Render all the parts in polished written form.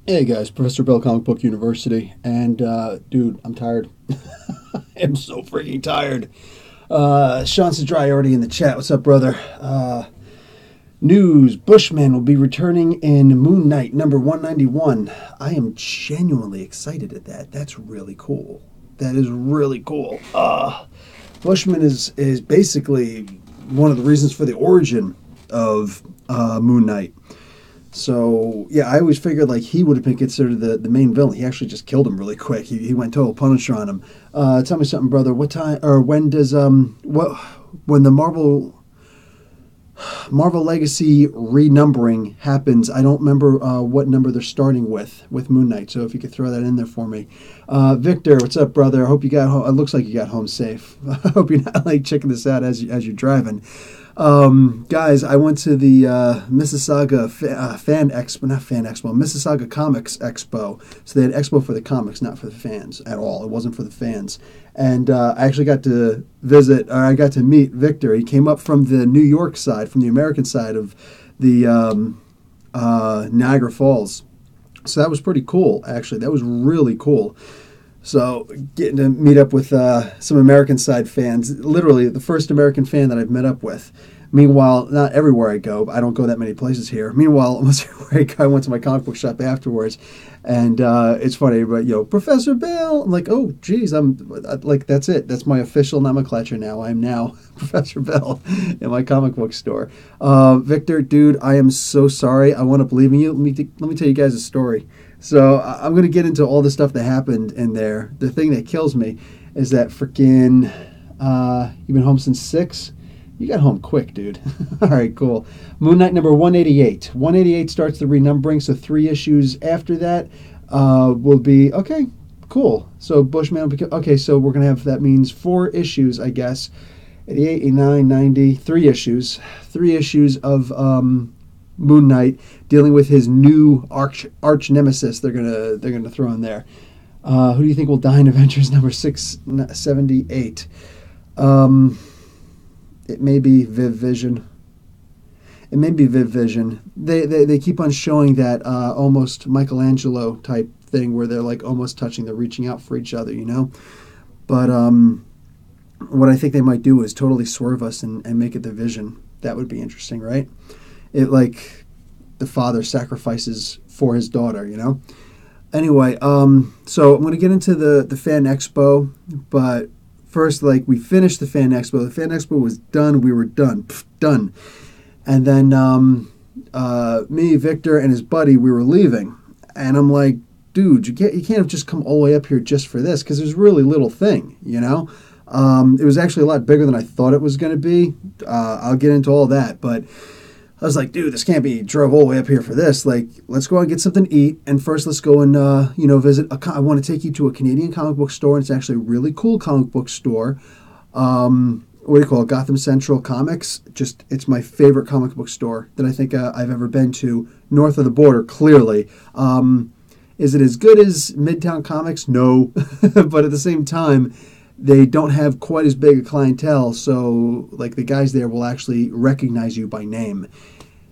Hey guys, Professor Bill, Comic Book University, and dude, I'm tired. I'm so freaking tired. Sean Dry already in the chat. What's up, brother? News: Bushman will be returning in Moon Knight number 191. I am genuinely excited at that. That's really cool. That is really cool. Bushman is basically one of the reasons for the origin of Moon Knight. So, yeah, I always figured like he would have been considered the main villain. He actually just killed him really quick. He went total Punisher on him. Tell me something, brother. What time or when does when the Marvel Legacy renumbering happens? I don't remember what number they're starting with Moon Knight. So if you could throw that in there for me. Victor, what's up, brother? I hope you got home. It looks like you got home safe. I hope you're not like checking this out as you're driving. Guys, I went to the Mississauga Fan Expo, not Fan Expo, Mississauga Comics Expo. So they had Expo for the comics, not for the fans at all. It wasn't for the fans. And I actually got to I got to meet Victor. He came up from the New York side, from the American side of the Niagara Falls. So that was pretty cool, actually. That was really cool. So getting to meet up with some American side fans, literally the first American fan that I've met up with. Meanwhile, not everywhere I go. I don't go that many places here. Meanwhile, almost everywhere I go, I went to my comic book shop afterwards. And it's funny, but, Professor Bill. I'm like, oh, geez, I'm like, that's it. That's my official nomenclature now. I'm now Professor Bill in my comic book store. Victor, dude, I am so sorry. I wound up leaving you. Let me tell you guys a story. So I'm going to get into all the stuff that happened in there. The thing that kills me is that freaking, you've been home since 6? You got home quick, dude. All right, cool. Moon Knight number 188. 188 starts the renumbering, so 3 issues after that will be, okay, cool. So Bushman, okay, so we're going to have, that means 4 issues, I guess. 88, 89, 90, 3 issues. 3 issues of Moon Knight dealing with his new arch nemesis they're gonna throw in there. Who do you think will die in Avengers number 678? It may be Viv Vision. It may be Viv Vision. They keep on showing that almost Michelangelo type thing where they're like almost touching, they're reaching out for each other, But what I think they might do is totally swerve us and make it the Vision. That would be interesting, right? It like the father sacrifices for his daughter, Anyway, so I'm going to get into the Fan Expo, but first, we finished the Fan Expo. The Fan Expo was done. We were done. Done. And then me, Victor, and his buddy, we were leaving. And I'm like, dude, you can't have just come all the way up here just for this, because there's really little thing, It was actually a lot bigger than I thought it was going to be. I'll get into all that, but I was like, dude, this can't be drove all the way up here for this. Let's go out and get something to eat. And first, let's go and, visit. I want to take you to a Canadian comic book store. And it's actually a really cool comic book store. What do you call it? Gotham Central Comics. It's my favorite comic book store that I think I've ever been to north of the border, clearly. Is it as good as Midtown Comics? No. But at the same time, they don't have quite as big a clientele, so the guys there will actually recognize you by name.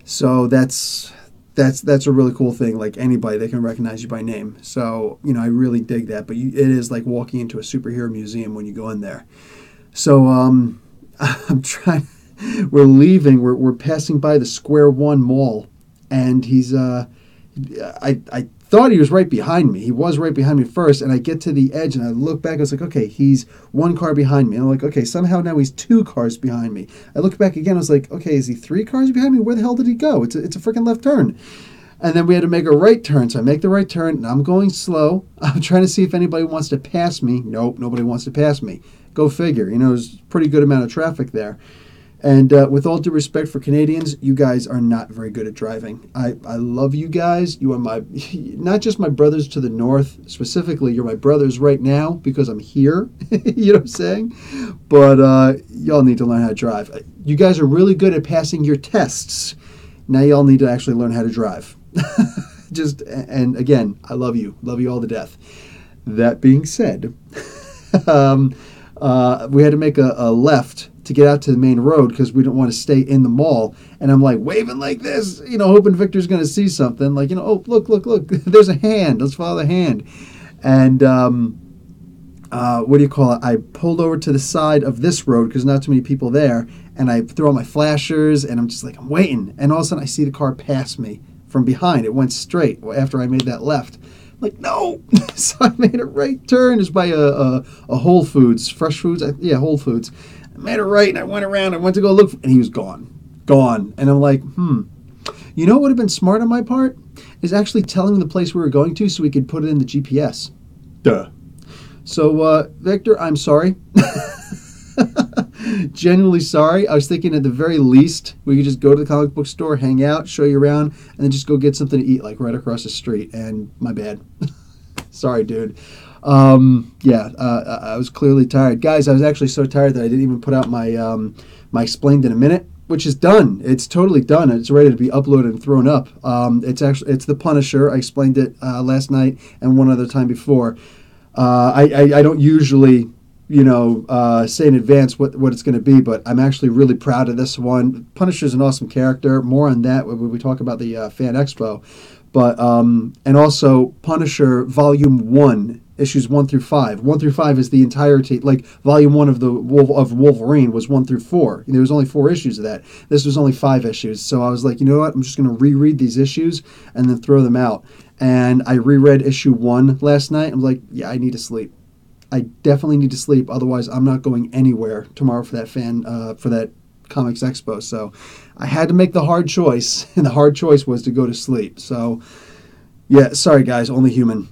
So that's a really cool thing. Like anybody, they can recognize you by name. So I really dig that. But it is like walking into a superhero museum when you go in there. So I'm trying. We're leaving. We're passing by the Square One Mall, and he's I thought he was right behind me. He was right behind me first, and I get to the edge, and I look back. I was like, okay, he's 1 car behind me. And I'm like, okay, somehow now he's 2 cars behind me. I look back again. I was like, okay, is he 3 cars behind me? Where the hell did he go? It's a freaking left turn. And then we had to make a right turn. So I make the right turn, and I'm going slow. I'm trying to see if anybody wants to pass me. Nope, nobody wants to pass me. Go figure. there's a pretty good amount of traffic there. And with all due respect for Canadians, you guys are not very good at driving. I love you guys. You are not just my brothers to the north. Specifically, you're my brothers right now because I'm here. You know what I'm saying? But y'all need to learn how to drive. You guys are really good at passing your tests. Now y'all need to actually learn how to drive. And again, I love you. Love you all to death. That being said, we had to make a left to get out to the main road because we didn't want to stay in the mall. And I'm like waving like this, hoping Victor's going to see something. Like, oh, look, there's a hand. Let's follow the hand. And what do you call it? I pulled over to the side of this road because not too many people there. And I throw on my flashers and I'm just like, I'm waiting. And all of a sudden I see the car pass me from behind. It went straight after I made that left. I'm like, no. So I made a right turn. It's by a Whole Foods, Fresh Foods. Yeah, Whole Foods. I made a right and I went around. I went to go look and he was gone. And I'm like, You know what would have been smart on my part? Is actually telling him the place we were going to so we could put it in the GPS. Duh. So, Victor, I'm sorry. Genuinely sorry. I was thinking at the very least we could just go to the comic book store, hang out, show you around, and then just go get something to eat like right across the street. And my bad. Sorry, dude. I was clearly tired. Guys, I was actually so tired that I didn't even put out my my Explained in a Minute, which is done. It's totally done. It's ready to be uploaded and thrown up. It's The Punisher. I explained it last night and one other time before. I don't usually, say in advance what it's going to be, but I'm actually really proud of this one. Punisher's an awesome character. More on that when we talk about the Fan Expo. But and also Punisher Volume 1, issues 1 through 5. 1 through 5 is the entirety, like Volume 1 of Wolverine was 1 through 4. There was only 4 issues of that. This was only 5 issues. So I was like, you know what? I'm just going to reread these issues and then throw them out. And I reread issue 1 last night. I'm like, yeah, I need to sleep. I definitely need to sleep. Otherwise, I'm not going anywhere tomorrow for that Comics Expo. So I had to make the hard choice, and the hard choice was to go to sleep. So yeah, sorry guys, only human.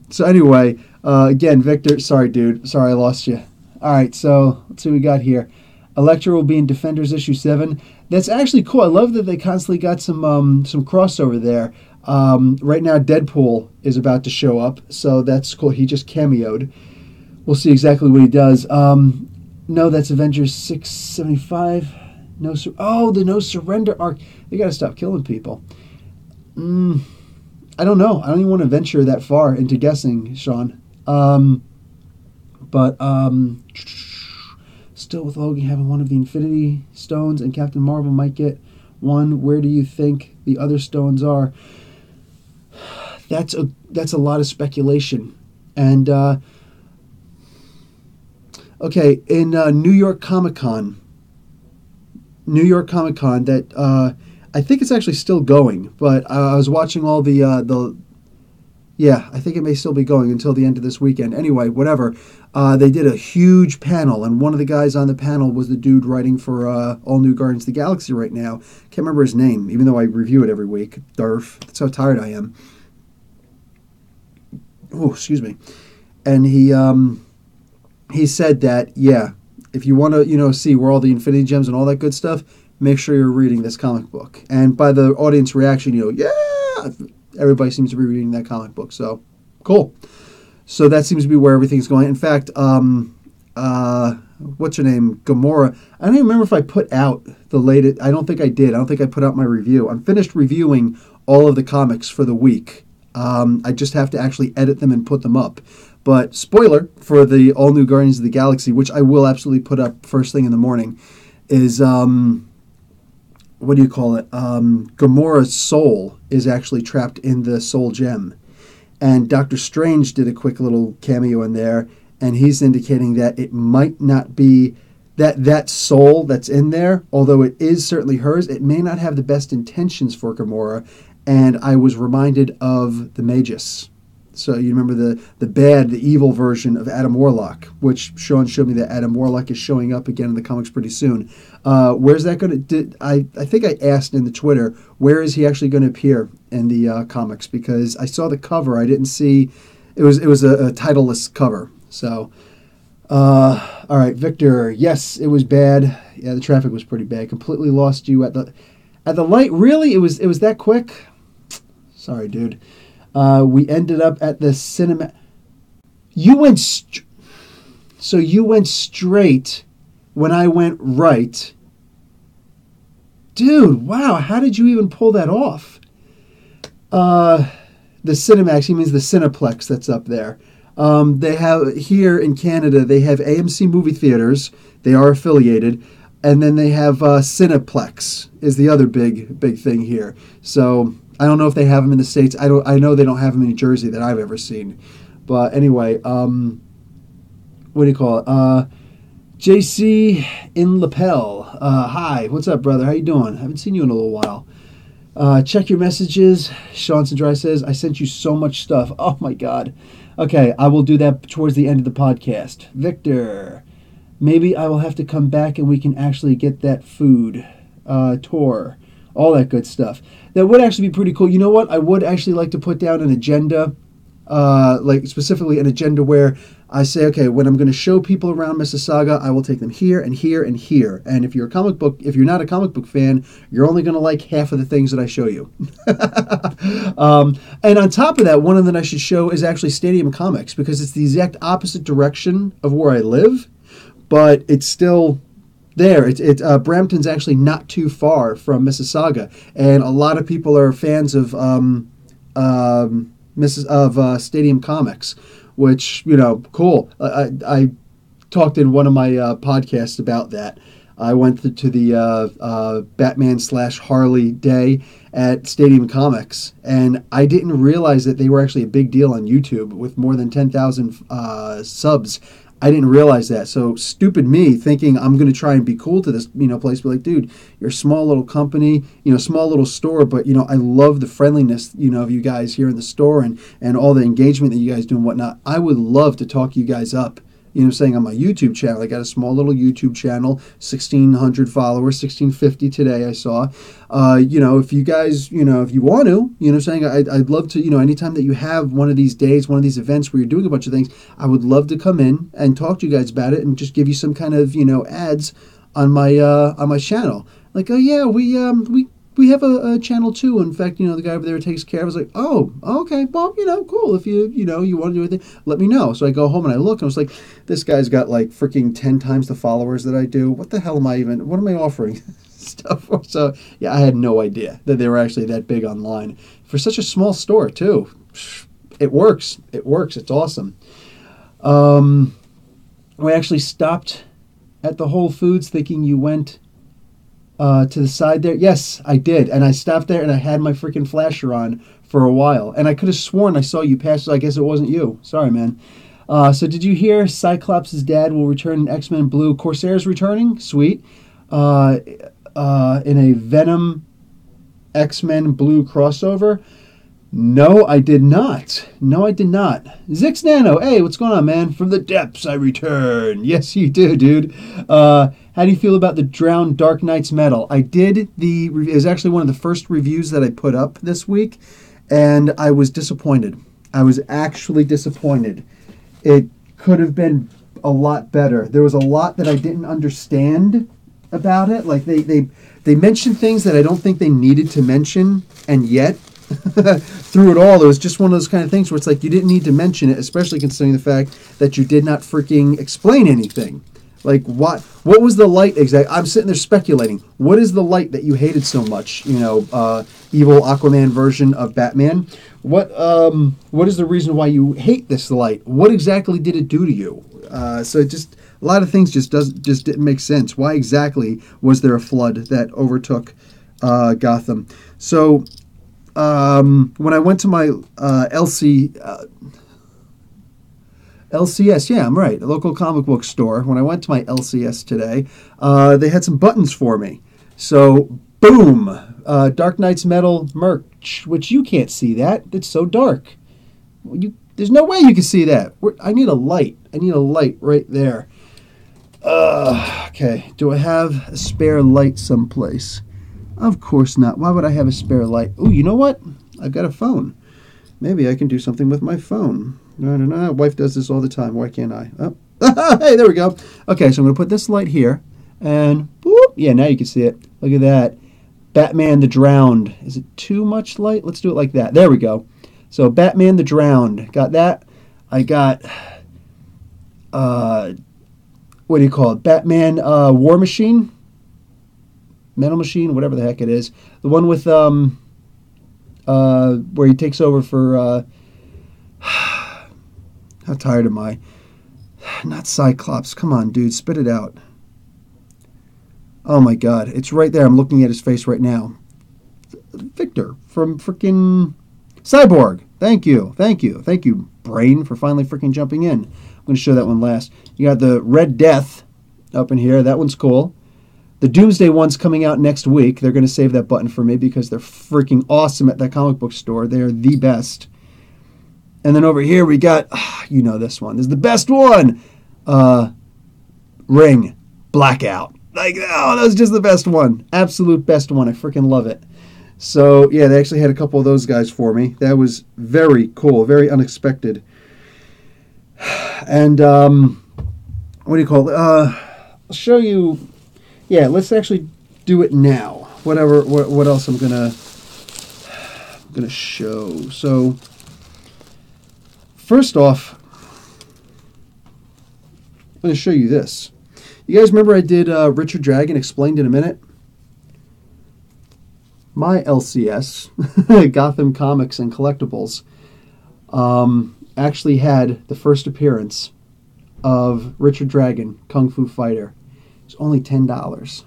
So anyway, again, Victor, sorry dude, sorry I lost you. All right, so let's see what we got here. Elektra will be in Defenders issue 7. That's actually cool. I love that they constantly got some crossover there. Right now, Deadpool is about to show up, so that's cool. He just cameoed. We'll see exactly what he does. No, that's Avengers 675. The No Surrender arc. They got to stop killing people. I don't know. I don't even want to venture that far into guessing, Sean. But still with Logan having one of the Infinity Stones and Captain Marvel might get one. Where do you think the other stones are? That's a lot of speculation. And okay, in New York Comic Con, that I think it's actually still going, but I was watching all I think it may still be going until the end of this weekend. Anyway, whatever. They did a huge panel, and one of the guys on the panel was the dude writing for All New Guardians of the Galaxy right now. Can't remember his name, even though I review it every week. Durf. That's how tired I am. Oh, excuse me. And he said that, yeah, if you want to, see where all the Infinity Gems and all that good stuff, make sure you're reading this comic book. And by the audience reaction, yeah, everybody seems to be reading that comic book. So, cool. So that seems to be where everything's going. In fact, what's her name? Gamora. I don't even remember if I put out the latest. I don't think I did. I don't think I put out my review. I'm finished reviewing all of the comics for the week. I just have to actually edit them and put them up. But spoiler for the All New Guardians of the Galaxy, which I will absolutely put up first thing in the morning, is what do you call it? Gamora's soul is actually trapped in the soul gem. And Doctor Strange did a quick little cameo in there, and he's indicating that it might not be that soul that's in there, although it is certainly hers, it may not have the best intentions for Gamora. And I was reminded of the Magus. So you remember the evil version of Adam Warlock, which Sean showed me that Adam Warlock is showing up again in the comics pretty soon. Where's that going to... I think I asked in the Twitter, where is he actually going to appear in the comics? Because I saw the cover, I didn't see... It was a titleless cover. So, all right, Victor, yes, it was bad. Yeah, the traffic was pretty bad. Completely lost you at the light. Really? It was that quick? Sorry, dude. We ended up at the cinema. You went straight when I went right. Dude, wow, how did you even pull that off? The Cinemax, he means the Cineplex that's up there. They have here in Canada. They have AMC movie theaters. They are affiliated, and then they have Cineplex is the other big thing here. So I don't know if they have them in the States. I know they don't have them in New Jersey that I've ever seen. But anyway, what do you call it? JC in Lapel. Hi, what's up, brother? How you doing? Haven't seen you in a little while. Check your messages. Sean Sandry says, I sent you so much stuff. Oh, my God. Okay, I will do that towards the end of the podcast. Victor, maybe I will have to come back and we can actually get that food tour. All that good stuff. That would actually be pretty cool. You know what? I would actually like to put down an agenda, like specifically an agenda where I say, okay, when I'm going to show people around Mississauga, I will take them here and here and here. And if you're not a comic book fan, you're only going to like half of the things that I show you. And on top of that, one of them I should show is actually Stadium Comics, because it's the exact opposite direction of where I live, but it's still there. Brampton's actually not too far from Mississauga, and a lot of people are fans of Stadium Comics, which, cool. I talked in one of my podcasts about that. I went to the Batman/Harley day at Stadium Comics, and I didn't realize that they were actually a big deal on YouTube with more than 10,000 subs. I didn't realize that. So stupid me thinking I'm going to try and be cool to this, place. Be like, dude, you're a small little company, small little store, but, I love the friendliness, of you guys here in the store and all the engagement that you guys do and whatnot. I would love to talk you guys up, saying on my YouTube channel. I got a small little YouTube channel, 1,600 followers, 1,650 today I saw. If you guys, if you want to, saying I'd love to, anytime that you have one of these days, one of these events where you're doing a bunch of things, I would love to come in and talk to you guys about it and just give you some kind of, ads on my channel. Like, oh yeah, we have a channel too. In fact, the guy over there takes care of it. I was like, oh, okay, well, cool. If you want to do anything, let me know. So I go home and I look and I was like, this guy's got like freaking 10 times the followers that I do. What the hell what am I offering stuff for? So yeah, I had no idea that they were actually that big online for such a small store too. It works. It's awesome. We actually stopped at the Whole Foods thinking you went to the side there. Yes, I did. And I stopped there and I had my freaking flasher on for a while. And I could have sworn I saw you pass, so I guess it wasn't you. Sorry, man. So did you hear Cyclops' dad will return in X-Men Blue? Corsair's returning? Sweet. In a Venom X-Men Blue crossover? No, I did not. Zix Nano, hey, what's going on, man? From the depths, I return. Yes, you do, dude. How do you feel about the Drowned Dark Knight's Metal? I did it was actually one of the first reviews that I put up this week, and I was disappointed. I was actually disappointed. It could have been a lot better. There was a lot that I didn't understand about it. Like, they mentioned things that I don't think they needed to mention, and yet through it all, it was just one of those kind of things where it's like you didn't need to mention it, especially considering the fact that you did not freaking explain anything. Like, what was the light exactly? I'm sitting there speculating. What is the light that you hated so much? Evil Aquaman version of Batman. What is the reason why you hate this light? What exactly did it do to you? So it just, a lot of things just didn't make sense. Why exactly was there a flood that overtook Gotham? So when I went to my LCS, yeah, I'm right, a local comic book store. When I went to my LCS today, they had some buttons for me. So, boom, Dark Knight's Metal merch, which you can't see that. It's so dark. There's no way you can see that. I need a light. Right there. Okay, do I have a spare light someplace? Of course not. Why would I have a spare light? Oh, you know what? I've got a phone. Maybe I can do something with my phone. No. Wife does this all the time. Why can't I? Oh, hey, there we go. Okay, so I'm going to put this light here. And, boop. Yeah, now you can see it. Look at that. Batman the Drowned. Is it too much light? Let's do it like that. There we go. So, Batman the Drowned. Got that? I got, what do you call it? Batman War Machine? Metal Machine? Whatever the heck it is. The one with, where he takes over for, How tired am I? Not Cyclops. Come on, dude. Spit it out. Oh, my God. It's right there. I'm looking at his face right now. Victor from freaking Cyborg. Thank you. Thank you. Thank you, Brain, for finally freaking jumping in. I'm going to show that one last. You got the Red Death up in here. That one's cool. The Doomsday one's coming out next week. They're going to save that button for me because they're freaking awesome at that comic book store. They're the best. And then over here we got, you know this one. This is the best one. Ring. Blackout. Like, oh, that was just the best one. Absolute best one. I freaking love it. So, yeah, they actually had a couple of those guys for me. That was very cool. Very unexpected. And, what do you call it? I'll show you. Yeah, let's actually do it now. What else I'm gonna show. So, first off, I'm gonna show you this. You guys remember I did Richard Dragon Explained in a Minute? My LCS, Gotham Comics and Collectibles, actually had the first appearance of Richard Dragon, Kung Fu Fighter. It's only $10.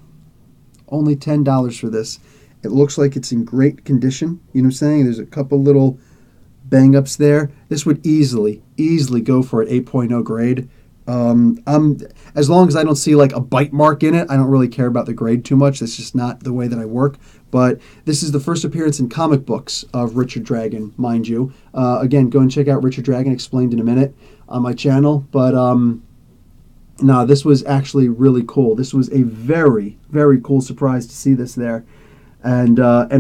Only $10 for this. It looks like it's in great condition. You know what I'm saying? There's a couple little bang-ups there. This would easily go for an 8.0 grade. As long as I don't see like a bite mark in it, I don't really care about the grade too much. That's just not the way that I work. But this is the first appearance in comic books of Richard Dragon, mind you. Again, go and check out Richard Dragon Explained in a Minute on my channel. But no, this was actually really cool. This was a very, very cool surprise to see this there. And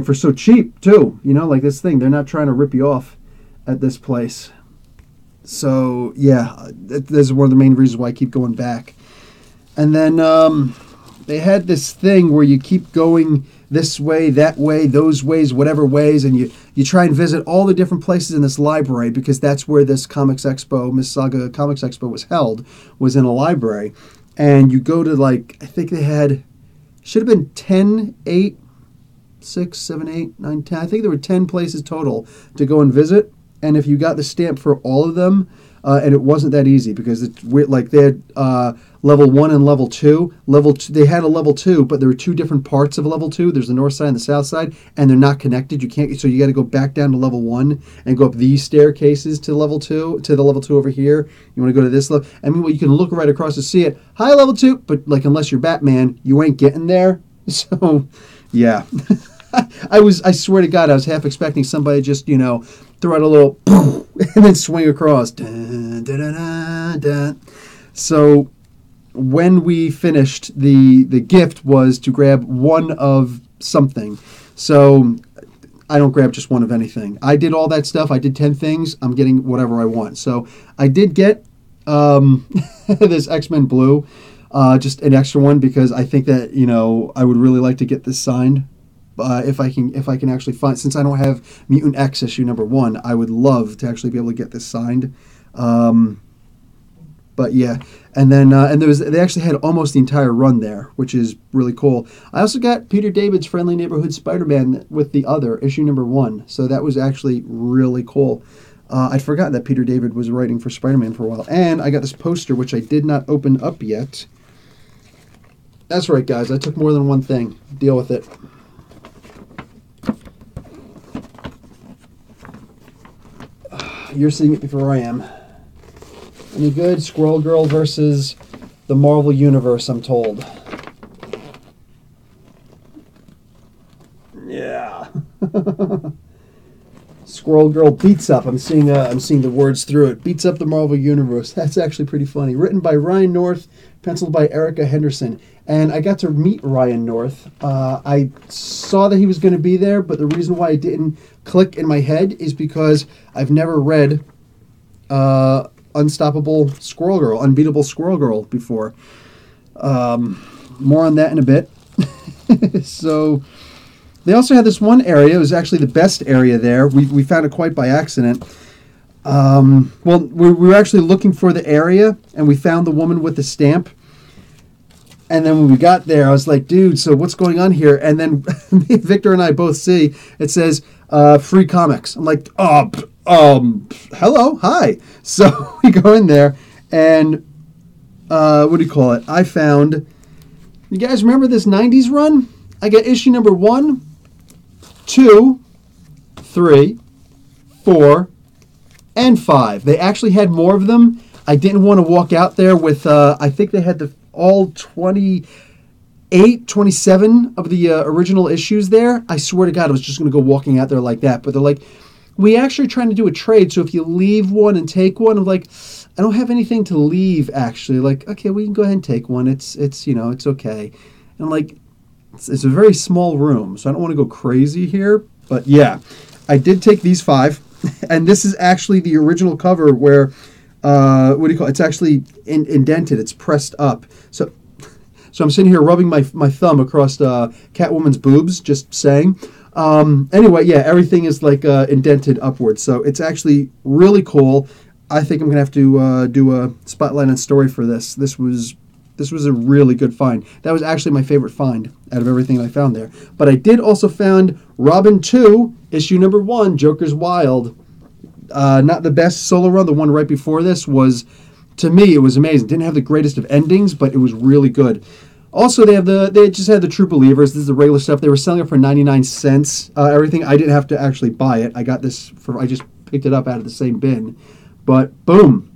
for so cheap, too. You know, like this thing. They're not trying to rip you off at this place. So, yeah, this is one of the main reasons why I keep going back. And then they had this thing where you keep going this way, that way, those ways, whatever ways, and you try and visit all the different places in this library because that's where this Comics Expo, Mississauga Comics Expo was held, was in a library. And you go to, like, I think they had, should have been 10, 8, 6, 7, 8, 9, 10. I think there were 10 places total to go and visit. And if you got the stamp for all of them, and it wasn't that easy because it's like they had level 1 and level 2. Level 2, they had a level 2, but there were two different parts of level 2. There's the north side and the south side, and they're not connected. You can't, so you got to go back down to level 1 and go up these staircases to level 2, to the level 2 over here. You want to go to this level. I mean, well, you can look right across to see it. Hi, level 2, but like unless you're Batman, you ain't getting there. So, yeah. I swear to God, I was half expecting somebody just, you know, throw out a little and then swing across. Dun, dun, dun, dun, dun. So when we finished, the gift was to grab one of something. So I don't grab just one of anything. I did all that stuff. I did 10 things. I'm getting whatever I want. So I did get this X-Men Blue, just an extra one because I think that, you know, I would really like to get this signed. If I can actually find, since I don't have Mutant X issue number 1, I would love to actually be able to get this signed. But yeah, and then they actually had almost the entire run there, which is really cool. I also got Peter David's Friendly Neighborhood Spider-Man with the other issue number 1, so that was actually really cool. I'd forgotten that Peter David was writing for Spider-Man for a while, and I got this poster which I did not open up yet. That's right, guys. I took more than one thing. Deal with it. You're seeing it before I am. Any good? Squirrel Girl versus the Marvel Universe, I'm told. Yeah. Squirrel Girl beats up. I'm seeing the words through it. Beats up the Marvel Universe. That's actually pretty funny. Written by Ryan North, penciled by Erica Henderson. And I got to meet Ryan North. I saw that he was going to be there, but the reason why it didn't click in my head is because I've never read Unstoppable Squirrel Girl, Unbeatable Squirrel Girl before. More on that in a bit. So they also had this one area. It was actually the best area there. We found it quite by accident. Well, we were actually looking for the area, and we found the woman with the stamp. And then when we got there, I was like, dude, so what's going on here? And then Victor and I both see, it says, free comics. I'm like, oh, hello, hi. So we go in there, and what do you call it? I found. You guys remember this '90s run? I got issue number 1, 2, 3, 4, and 5. They actually had more of them. I didn't want to walk out there with. I think they had all 28, 27 of the original issues there. I swear to God, I was just going to go walking out there like that. But they're like, we actually trying to do a trade. So if you leave one and take one, I'm like, I don't have anything to leave actually. Like, okay, we can go ahead and take one. It's it's okay. And I'm like, it's a very small room, so I don't want to go crazy here. But yeah, I did take these 5, and this is actually the original cover where. What do you call it? It's actually indented. It's pressed up. So I'm sitting here rubbing my thumb across Catwoman's boobs, just saying. Anyway, yeah, everything is like indented upwards. So it's actually really cool. I think I'm going to have to do a spotlight on story for this. This was a really good find. That was actually my favorite find out of everything I found there. But I did also find Robin 2, issue number 1, Joker's Wild. Not the best solo run. The one right before this was, to me, it was amazing. Didn't have the greatest of endings, but it was really good. Also, they just had the True Believers. This is the regular stuff. They were selling it for 99 cents. Everything. I didn't have to actually buy it. I got this I just picked it up out of the same bin. But boom,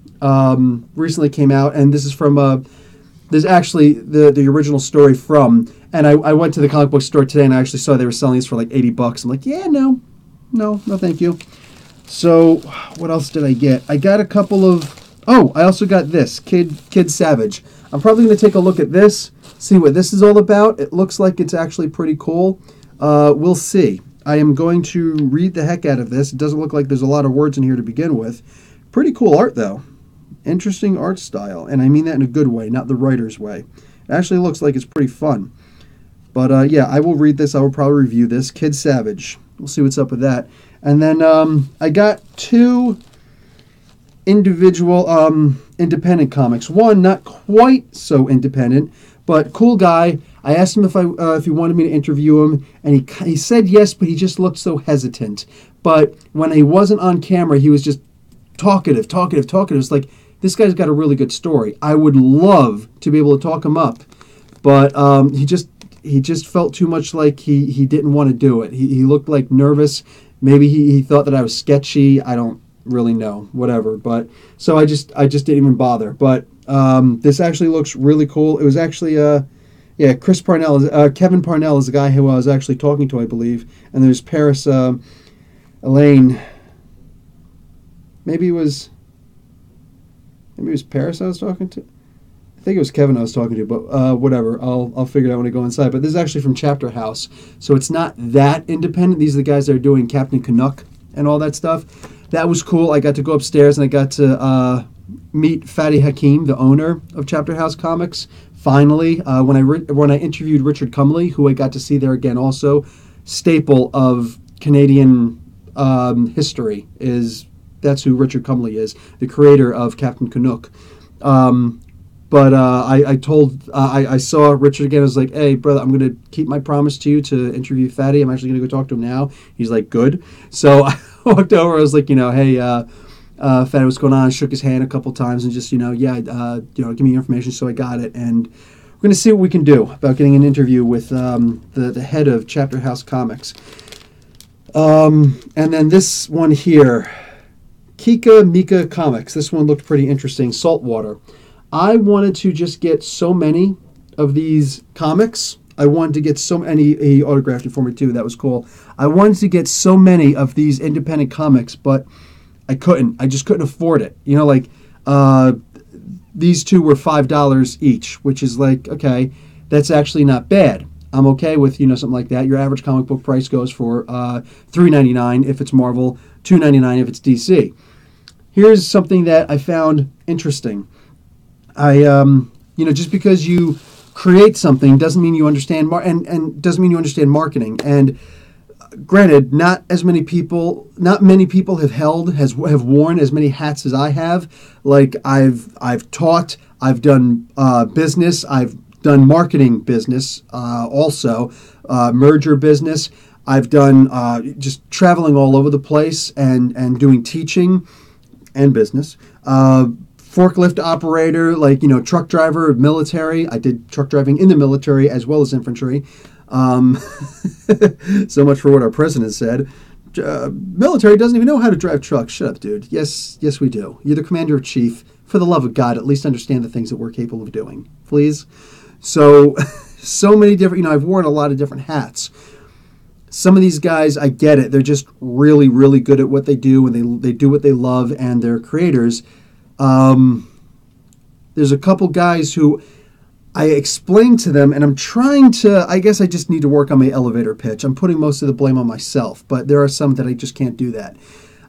recently came out, and this is from this is actually the original story from. And I went to the comic book store today, and I actually saw they were selling this for like $80. I'm like, yeah, no, thank you. So, what else did I get? I got a couple of... Oh, I also got this, Kid Savage. I'm probably going to take a look at this, see what this is all about. It looks like it's actually pretty cool. We'll see. I am going to read the heck out of this. It doesn't look like there's a lot of words in here to begin with. Pretty cool art, though. Interesting art style. And I mean that in a good way, not the writer's way. It actually looks like it's pretty fun. But, yeah, I will read this. I will probably review this. Kid Savage. We'll see what's up with that. And then I got 2 individual independent comics. One not quite so independent, but cool guy. I asked him if he wanted me to interview him, and he said yes, but he just looked so hesitant. But when he wasn't on camera, he was just talkative. It's like, this guy's got a really good story. I would love to be able to talk him up, but he just felt too much like he didn't want to do it. He looked like nervous. Maybe he thought that I was sketchy. I don't really know. Whatever. But so I just didn't even bother. But this actually looks really cool. It was actually Chris Parnell, Kevin Parnell is the guy who I was actually talking to, I believe. And there's Paris Elaine. Maybe it was Paris I was talking to. I think it was Kevin I was talking to, but whatever. I'll figure it out when I go inside. But this is actually from Chapter House, so it's not that independent. These are the guys that are doing Captain Canuck and all that stuff. That was cool. I got to go upstairs and I got to meet Fatty Hakeem, the owner of Chapter House Comics. Finally, when I interviewed Richard Cumley, who I got to see there again, also staple of Canadian history that's who Richard Cumley is, the creator of Captain Canuck. But I saw Richard again. I was like, hey, brother, I'm going to keep my promise to you to interview Fatty. I'm actually going to go talk to him now. He's like, good. So I walked over. I was like, hey, Fatty, what's going on? I shook his hand a couple times and just, give me your information. So I got it. And we're going to see what we can do about getting an interview with the head of Chapter House Comics. And then this one here, Kika Mika Comics. This one looked pretty interesting. Saltwater. I wanted to just get so many of these comics. I wanted to get so many. He autographed it for me too. That was cool. I wanted to get so many of these independent comics, but I couldn't. I just couldn't afford it. These 2 were $5 each, which is like, okay, that's actually not bad. I'm okay with something like that. Your average comic book price goes for $3.99 if it's Marvel, $2.99 if it's DC. Here's something that I found interesting. Just because you create something doesn't mean you understand and doesn't mean you understand marketing. And granted, not many people have worn as many hats as I have. Like I've taught, I've done business, I've done marketing business, also merger business. I've done just traveling all over the place and doing teaching and business. Forklift operator, like, truck driver, military. I did truck driving in the military as well as infantry. So much for what our president said. Military doesn't even know how to drive trucks. Shut up, dude. Yes, we do. You're the commander in chief. For the love of God, at least understand the things that we're capable of doing, please. So many different, I've worn a lot of different hats. Some of these guys, I get it. They're just really, really good at what they do, and they do what they love, and they're creators. There's a couple guys who I explained to them, and I'm trying to, I guess I just need to work on my elevator pitch. I'm putting most of the blame on myself, but there are some that I just can't do that.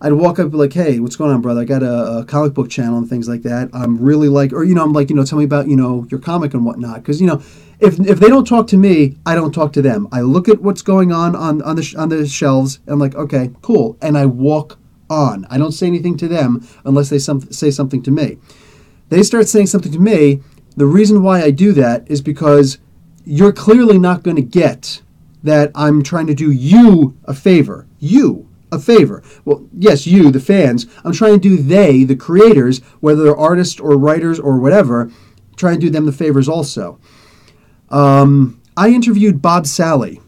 I'd walk up and be like, hey, what's going on, brother? I got a comic book channel and things like that. I'm really like, or, I'm like, tell me about, your comic and whatnot. Because, if they don't talk to me, I don't talk to them. I look at what's going on the shelves, and I'm like, okay, cool. And I walk on. I don't say anything to them unless they say something to me. They start saying something to me. The reason why I do that is because you're clearly not going to get that I'm trying to do you a favor. You a favor. Well, yes, you, the fans. I'm trying to do they, the creators, whether they're artists or writers or whatever, try and do them the favors also. I interviewed Bob Sally.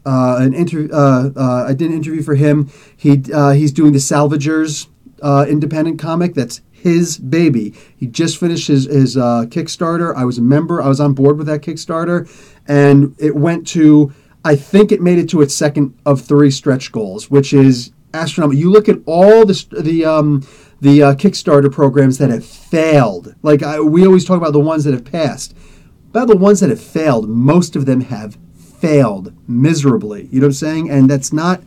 I did an interview for him. He's doing the Salvagers independent comic. That's his baby. He just finished his Kickstarter. I was a member. I was on board with that Kickstarter, and it went to, I think it made it to its second of 3 stretch goals, which is astronomical. You look at all the Kickstarter programs that have failed. Like we always talk about the ones that have passed. About the ones that have failed, most of them have failed miserably. You know what I'm saying? And that's not,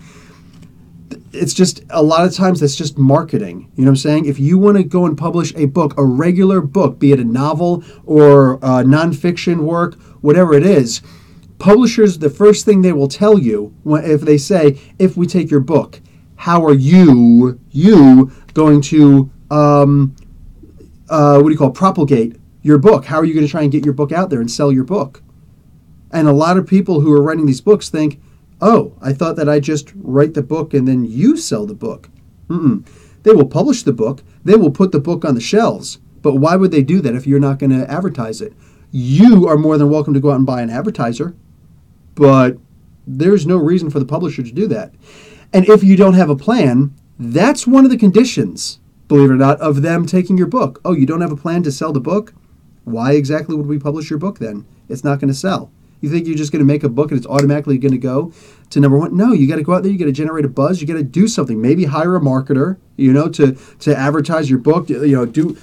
it's just, a lot of times that's just marketing. You know what I'm saying? If you want to go and publish a book, a regular book, be it a novel or nonfiction work, whatever it is, publishers, the first thing they will tell you, if they say, if we take your book, how are you going to, propagate your book? How are you going to try and get your book out there and sell your book? And a lot of people who are writing these books think, oh, I thought that I just write the book and then you sell the book. They will publish the book. They will put the book on the shelves. But why would they do that if you're not going to advertise it? You are more than welcome to go out and buy an advertiser, but there's no reason for the publisher to do that. And if you don't have a plan, that's one of the conditions, believe it or not, of them taking your book. Oh, you don't have a plan to sell the book? Why exactly would we publish your book then? It's not going to sell. You think you're just going to make a book and it's automatically going to go to number 1? No, you got to go out there. You got to generate a buzz. You got to do something. Maybe hire a marketer, to advertise your book. Do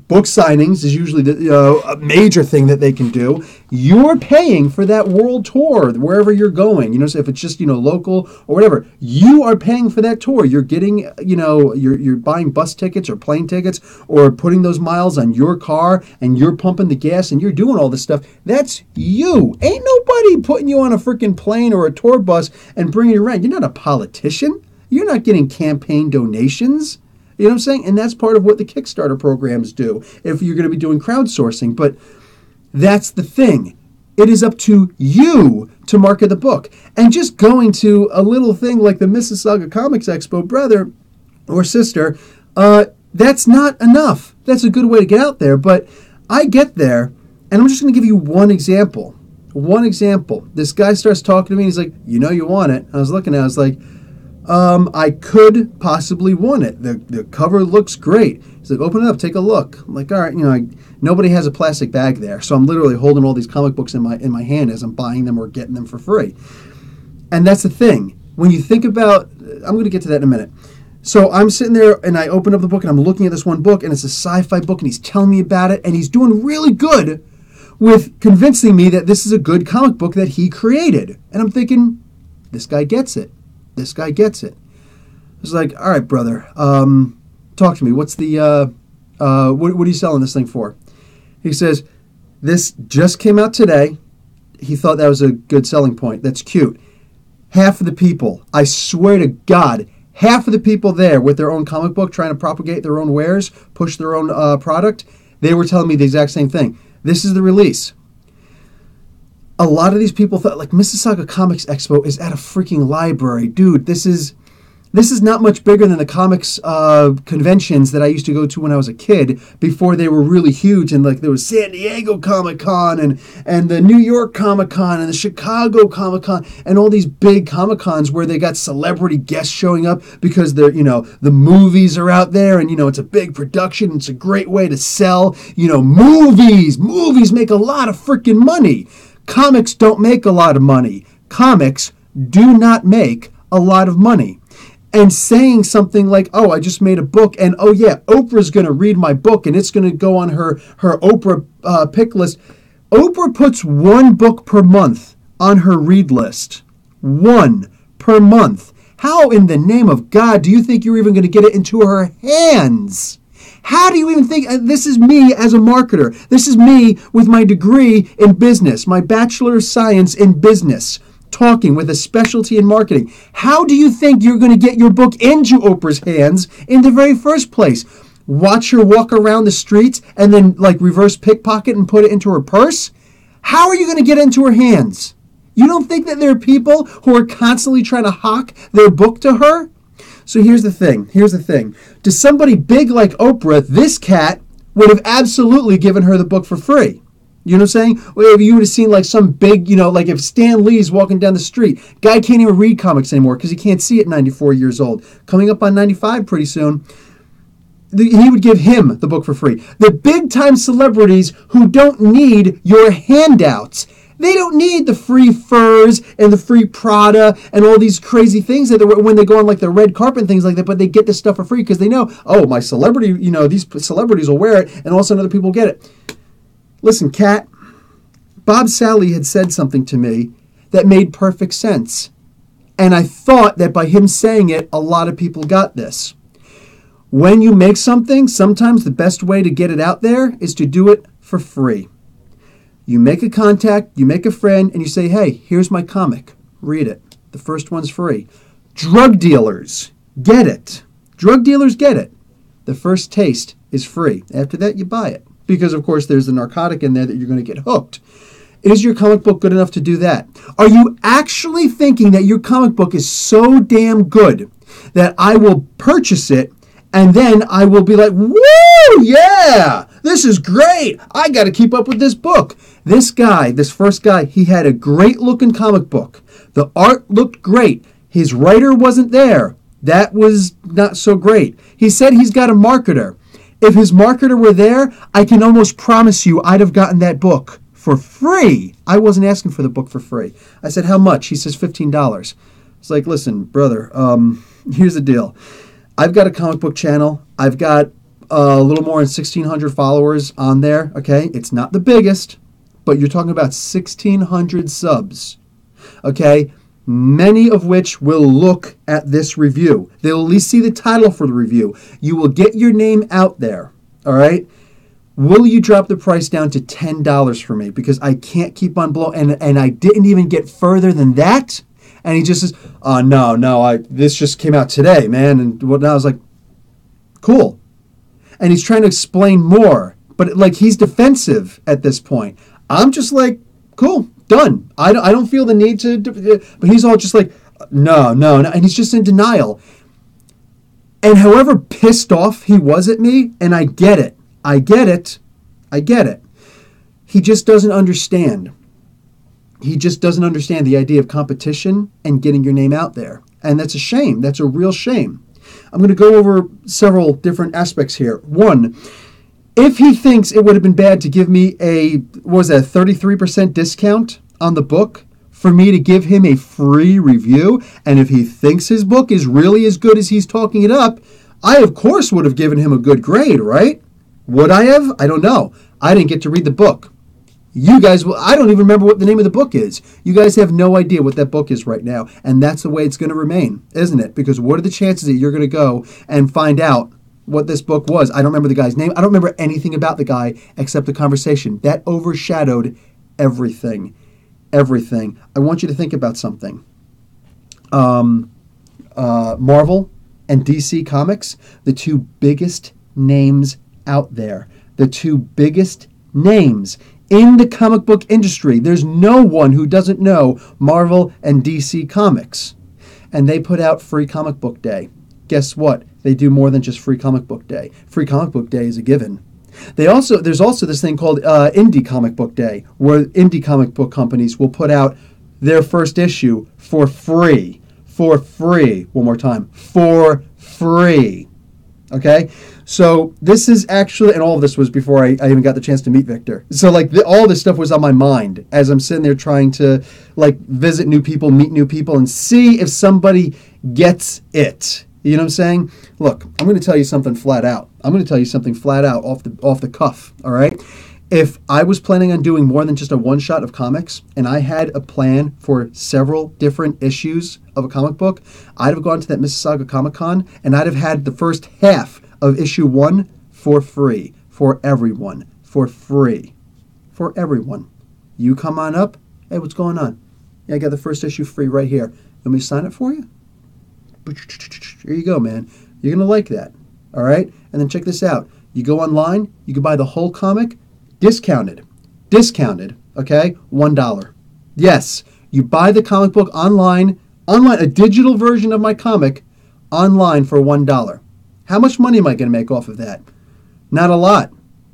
book signings is usually a major thing that they can do. You're paying for that world tour wherever you're going. So if it's just local or whatever, you are paying for that tour. You're getting you're buying bus tickets or plane tickets or putting those miles on your car, and you're pumping the gas and you're doing all this stuff. That's you. Ain't nobody putting you on a freaking plane or a tour bus and bringing you around. You're not a politician. You're not getting campaign donations. You know what I'm saying? And that's part of what the Kickstarter programs do if you're going to be doing crowdsourcing. But that's the thing. It is up to you to market the book. And just going to a little thing like the Mississauga Comics Expo, brother or sister, that's not enough. That's a good way to get out there. But I get there, and I'm just going to give you one example. This guy starts talking to me, and he's like, you want it. I was looking at it, I was like, I could possibly want it. The cover looks great. He's like, open it up, take a look. I'm like, all right, nobody has a plastic bag there, so I'm literally holding all these comic books in my hand as I'm buying them or getting them for free. And that's the thing. When you think about, I'm going to get to that in a minute. So I'm sitting there, and I open up the book, and I'm looking at this one book, and it's a sci-fi book, and he's telling me about it, and he's doing really good with convincing me that this is a good comic book that he created. And I'm thinking, this guy gets it. I was like, all right, brother, talk to me. What's the, what are you selling this thing for? He says, this just came out today. He thought that was a good selling point. That's cute. Half of the people, I swear to God, half of the people there with their own comic book trying to propagate their own wares, push their own product, they were telling me the exact same thing. This is the release. a lot of these people thought, like, Mississauga Comics Expo is at a freaking library. Dude, this is not much bigger than the comics conventions that I used to go to when I was a kid, before they were really huge. And like, there was San Diego Comic Con and the New York Comic Con and the Chicago Comic Con and all these big Comic Cons where they got celebrity guests showing up because they're, the movies are out there, and it's a big production. It's a great way to sell, movies. Movies make a lot of freaking money. Comics don't make a lot of money. Comics do not make a lot of money. And saying something like, oh, I just made a book, and oh yeah, Oprah's going to read my book, and it's going to go on her Oprah pick list. Oprah puts one book per month on her read list. One per month. How in the name of God do you think you're even going to get it into her hands? How do you even think? This is me as a marketer. This is me with my degree in business, my Bachelor of Science in business, talking with a specialty in marketing. How do you think you're going to get your book into Oprah's hands in the very first place? Watch her walk around the streets and then like reverse pickpocket and put it into her purse? How are you going to get into her hands? You don't think that there are people who are constantly trying to hawk their book to her? So here's the thing. To somebody big like Oprah, this cat would have absolutely given her the book for free. You know what I'm saying? Well, if you would have seen like some big, like if Stan Lee's walking down the street, guy can't even read comics anymore because he can't see at 94 years old. Coming up on 95 pretty soon, he would give him the book for free. The big time celebrities who don't need your handouts. They don't need the free furs and the free Prada and all these crazy things that when they go on like the red carpet and things like that, but they get this stuff for free because they know, oh, my celebrity, these celebrities will wear it, and all of a sudden other people get it. Listen, Kat, Bob Sally had said something to me that made perfect sense. And I thought that by him saying it, a lot of people got this. When you make something, sometimes the best way to get it out there is to do it for free. You make a contact, you make a friend, and you say, hey, here's my comic. Read it. The first one's free. Drug dealers get it. Drug dealers get it. The first taste is free. After that, you buy it. Because, of course, there's the narcotic in there that you're going to get hooked. Is your comic book good enough to do that? Are you actually thinking that your comic book is so damn good that I will purchase it and then I will be like, woo, yeah, this is great. I got to keep up with this book. This first guy, he had a great looking comic book. The art looked great. His writer wasn't there. That was not so great. He said he's got a marketer. If his marketer were there, I can almost promise you I'd have gotten that book for free. I wasn't asking for the book for free. I said, how much? He says $15. It's like, listen, brother, here's the deal. I've got a comic book channel. I've got a little more than 1,600 followers on there, okay? It's not the biggest, but you're talking about 1,600 subs, okay? Many of which will look at this review. They'll at least see the title for the review. You will get your name out there, all right? Will you drop the price down to $10 for me? Because I can't keep on blowing, and I didn't even get further than that. And he just says, no, this just came out today, man. And I was like, cool. And he's trying to explain more, but like he's defensive at this point. I'm just like, cool. Done. I don't feel the need to, but he's all just like, no, and he's just in denial. And however pissed off he was at me, and I get it. He just doesn't understand. He just doesn't understand the idea of competition and getting your name out there. And that's a shame. That's a real shame. I'm going to go over several different aspects here. One, if he thinks it would have been bad to give me a 33% discount on the book for me to give him a free review, and if he thinks his book is really as good as he's talking it up, I of course would have given him a good grade, right? Would I have? I don't know. I didn't get to read the book. You guys, I don't even remember what the name of the book is. You guys have no idea what that book is right now, and that's the way it's going to remain, isn't it? Because what are the chances that you're going to go and find out what this book was? I don't remember the guy's name. I don't remember anything about the guy except the conversation. That overshadowed everything. Everything. I want you to think about something. Marvel and DC Comics, the two biggest names out there. The two biggest names in the comic book industry. There's no one who doesn't know Marvel and DC Comics. And they put out Free Comic Book Day. Guess what? They do more than just Free Comic Book Day. Free Comic Book Day is a given. There's also this thing called Indie Comic Book Day, where indie comic book companies will put out their first issue for free. For free. One more time. For free. Okay? So this is actually, and all of this was before I even got the chance to meet Victor. So like all this stuff was on my mind as I'm sitting there trying to like visit new people, meet new people, and see if somebody gets it. You know what I'm saying? Look, I'm going to tell you something flat out. I'm going to tell you something flat out off the cuff, all right? If I was planning on doing more than just a one-shot of comics, and I had a plan for several different issues of a comic book, I'd have gone to that Mississauga Comic-Con, and I'd have had the first half of issue 1 for free, for everyone, for free, for everyone. You come on up. Hey, what's going on? Yeah, I got the first issue free right here. You want me to sign it for you? Here you go, man. You're going to like that. All right? And then check this out. You go online, you can buy the whole comic, discounted, okay? $1. Yes, you buy the comic book online, a digital version of my comic, online for $1. How much money am I going to make off of that? Not a lot.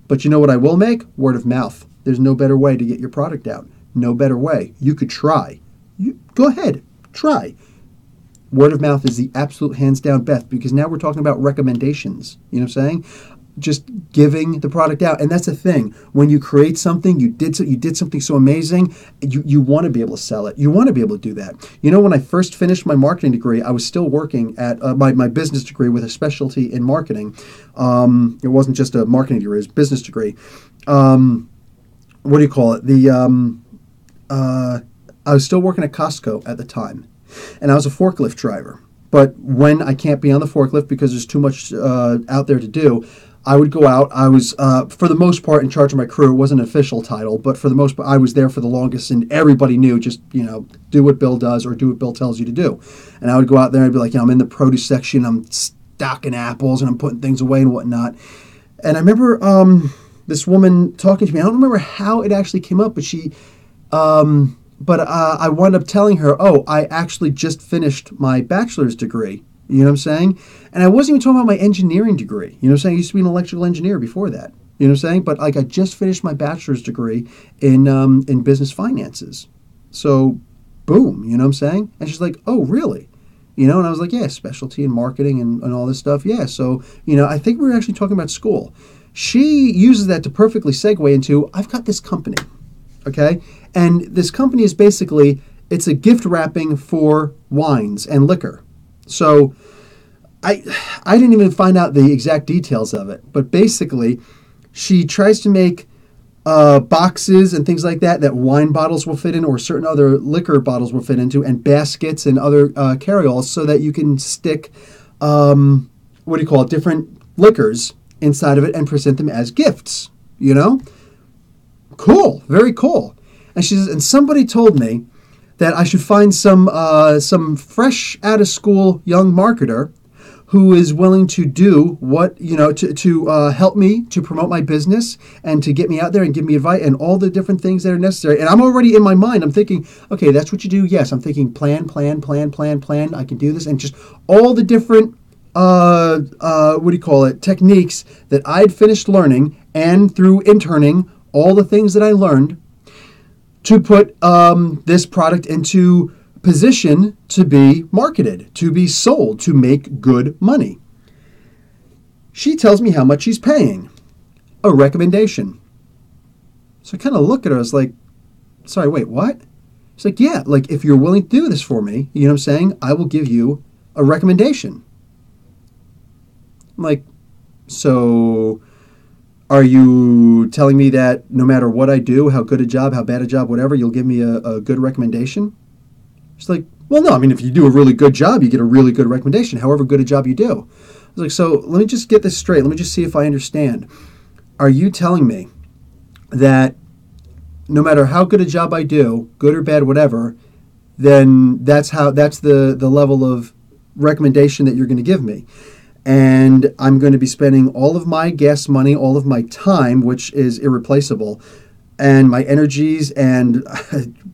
But you know what I will make? Word of mouth. There's no better way to get your product out. No better way. You could try. Go ahead. Try. Word of mouth is the absolute hands down best, because now we're talking about recommendations. You know what I'm saying? Just giving the product out. And that's the thing. When you create something, you did something so amazing, you want to be able to sell it. You want to be able to do that. You know, when I first finished my marketing degree, I was still working at my business degree with a specialty in marketing. It wasn't just a marketing degree, it was a business degree. What do you call it? I was still working at Costco at the time. And I was a forklift driver. But when I can't be on the forklift because there's too much out there to do, I would go out. I was, for the most part, in charge of my crew. It wasn't an official title, but for the most part, I was there for the longest, and everybody knew just, do what Bill does or do what Bill tells you to do. And I would go out there and I'd be like, I'm in the produce section, I'm stocking apples, and I'm putting things away and whatnot. And I remember this woman talking to me. I don't remember how it actually came up, but I wound up telling her, I actually just finished my bachelor's degree. You know what I'm saying? And I wasn't even talking about my engineering degree. You know what I'm saying? I used to be an electrical engineer before that. You know what I'm saying? But like I just finished my bachelor's degree in business finances. So, boom, you know what I'm saying? And she's like, oh, really? And I was like, yeah, specialty in marketing and all this stuff. Yeah, so, I think we were actually talking about school. She uses that to perfectly segue into, I've got this company, okay? And this company is basically, it's a gift wrapping for wines and liquor. So I didn't even find out the exact details of it. But basically, she tries to make boxes and things like that wine bottles will fit in, or certain other liquor bottles will fit into, and baskets and other carry-alls, so that you can stick, different liquors inside of it and present them as gifts, Cool. Very cool. And she says, and somebody told me that I should find some fresh out of school young marketer who is willing to do what, to help me to promote my business and to get me out there and give me advice and all the different things that are necessary. And I'm already in my mind, I'm thinking, okay, that's what you do. Yes, I'm thinking plan. I can do this. And just all the different, techniques that I'd finished learning, and through interning, all the things that I learned to put this product into position to be marketed, to be sold, to make good money. She tells me how much she's paying. A recommendation. So I kind of look at her, I was like, sorry, wait, what? She's like, yeah, like if you're willing to do this for me, you know what I'm saying, I will give you a recommendation. I'm like, so are you telling me that no matter what I do, how good a job, how bad a job, whatever, you'll give me a good recommendation? She's like, well, no, I mean, if you do a really good job, you get a really good recommendation, however good a job you do. I was like, so let me just get this straight. Let me just see if I understand. Are you telling me that no matter how good a job I do, good or bad, whatever, then that's the level of recommendation that you're going to give me? And I'm going to be spending all of my gas money, all of my time, which is irreplaceable, and my energies and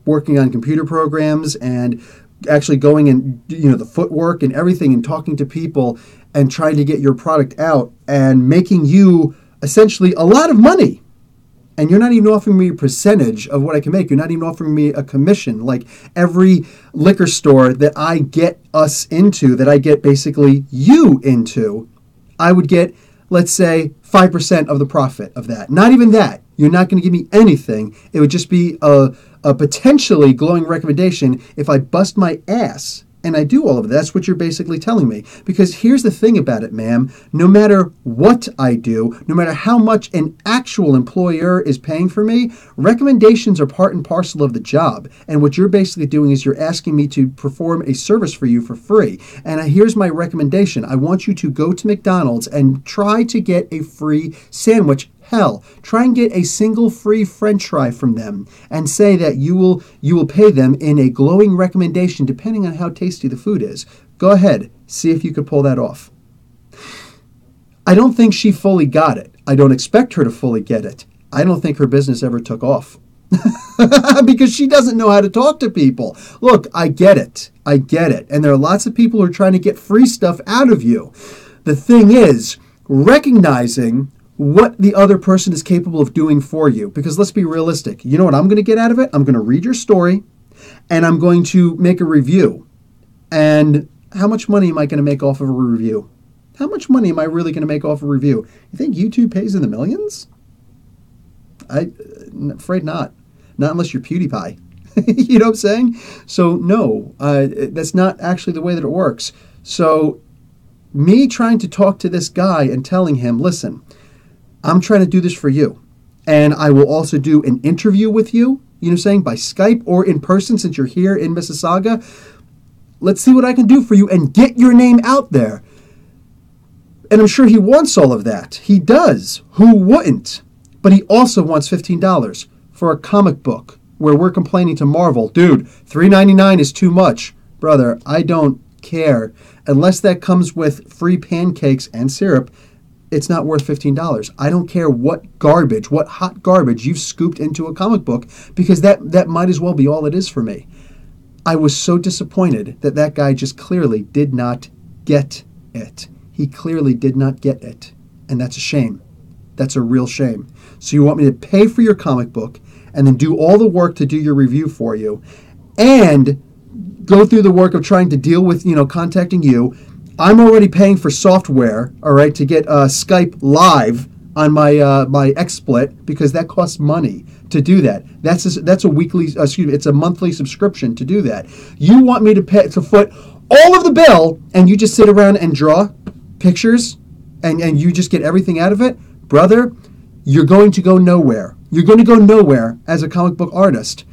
working on computer programs and actually going and, the footwork and everything and talking to people and trying to get your product out and making you essentially a lot of money. And you're not even offering me a percentage of what I can make. You're not even offering me a commission. Like every liquor store that I get us into, that I get basically you into, I would get, let's say, 5% of the profit of that. Not even that. You're not going to give me anything. It would just be a potentially glowing recommendation if I bust my ass and I do all of that. That's what you're basically telling me. Because here's the thing about it, ma'am. No matter what I do, no matter how much an actual employer is paying for me, recommendations are part and parcel of the job. And what you're basically doing is you're asking me to perform a service for you for free. And here's my recommendation. I want you to go to McDonald's and try to get a free sandwich. Hell, try and get a single free French fry from them and say that you will pay them in a glowing recommendation depending on how tasty the food is. Go ahead, see if you could pull that off. I don't think she fully got it. I don't expect her to fully get it. I don't think her business ever took off. Because she doesn't know how to talk to people. Look, I get it. And there are lots of people who are trying to get free stuff out of you. The thing is, recognizing what the other person is capable of doing for you. Because let's be realistic. You know what I'm going to get out of it? I'm going to read your story and I'm going to make a review. And how much money am I going to make off of a review? How much money am I really going to make off a review? You think YouTube pays in the millions? I'm afraid not. Not unless you're PewDiePie. You know what I'm saying? So no, that's not actually the way that it works. So me trying to talk to this guy and telling him, listen, I'm trying to do this for you. And I will also do an interview with you, you know what I'm saying, by Skype or in person since you're here in Mississauga. Let's see what I can do for you and get your name out there. And I'm sure he wants all of that. He does. Who wouldn't? But he also wants $15 for a comic book where we're complaining to Marvel. Dude, $3.99 is too much. Brother, I don't care. Unless that comes with free pancakes and syrup, it's not worth $15. I don't care what hot garbage you've scooped into a comic book, because that might as well be all it is for me. I was so disappointed that guy just clearly did not get it. He clearly did not get it. And that's a shame. That's a real shame. So you want me to pay for your comic book and then do all the work to do your review for you and go through the work of trying to deal with, contacting you. I'm already paying for software, all right, to get Skype live on my XSplit, because that costs money to do that. That's a weekly, it's a monthly subscription to do that. You want me to foot all of the bill, and you just sit around and draw pictures, and you just get everything out of it? Brother, you're going to go nowhere. You're going to go nowhere as a comic book artist